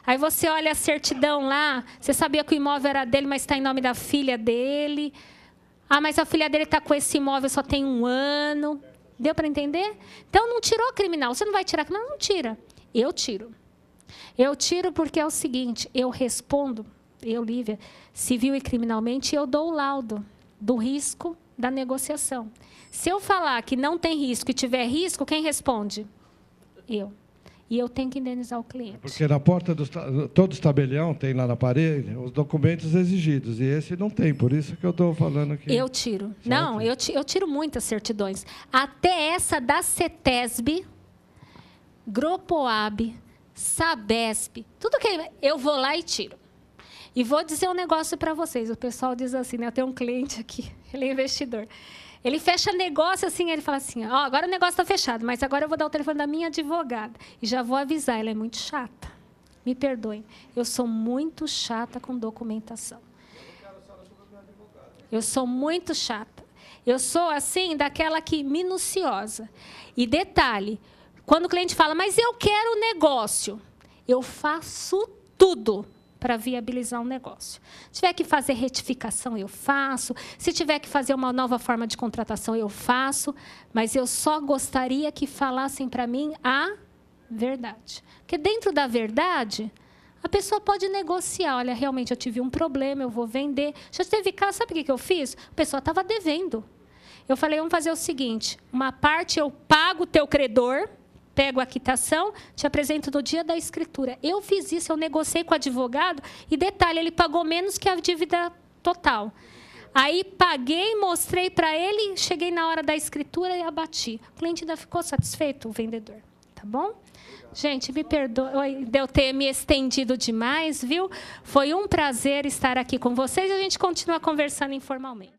aí você olha a certidão lá, você sabia que o imóvel era dele, mas está em nome da filha dele. Ah, mas a filha dele está com esse imóvel só tem 1 ano. Deu para entender? Então, não tirou criminal. Você não vai tirar criminal? Não tira. Eu tiro. Eu tiro porque é o seguinte, eu respondo, eu, Lívia, civil e criminalmente, eu dou o laudo do risco da negociação. Se eu falar que não tem risco e tiver risco, quem responde? Eu. E eu tenho que indenizar o cliente. Porque na porta todo tabelião tem lá na parede os documentos exigidos, e esse não tem, por isso que eu estou falando aqui. Eu tiro. Certo? Não, eu tiro muitas certidões. Até essa da CETESB, Gropoab, Sabesp, tudo que eu vou lá e tiro. E vou dizer um negócio para vocês. O pessoal diz assim, né? Eu tenho um cliente aqui, ele é investidor. Ele fecha negócio assim, ele fala assim, agora o negócio está fechado, mas agora eu vou dar o telefone da minha advogada. E já vou avisar, ela é muito chata. Me perdoem. Eu sou muito chata com documentação. Eu sou muito chata. Eu sou, assim, daquela que minuciosa. E detalhe, quando o cliente fala, mas eu quero o negócio, eu faço tudo para viabilizar um negócio. Se tiver que fazer retificação, eu faço. Se tiver que fazer uma nova forma de contratação, eu faço. Mas eu só gostaria que falassem para mim a verdade. Porque dentro da verdade, a pessoa pode negociar. Olha, realmente eu tive um problema, eu vou vender. Já teve caso, sabe o que eu fiz? A pessoa estava devendo. Eu falei, vamos fazer o seguinte, uma parte eu pago o teu credor, pego a quitação, te apresento no dia da escritura. Eu fiz isso, eu negociei com o advogado, e detalhe, ele pagou menos que a dívida total. Aí paguei, mostrei para ele, cheguei na hora da escritura e abati. O cliente ainda ficou satisfeito, o vendedor. Tá bom? Gente, me perdoe de eu ter me estendido demais, viu? Foi um prazer estar aqui com vocês e a gente continua conversando informalmente.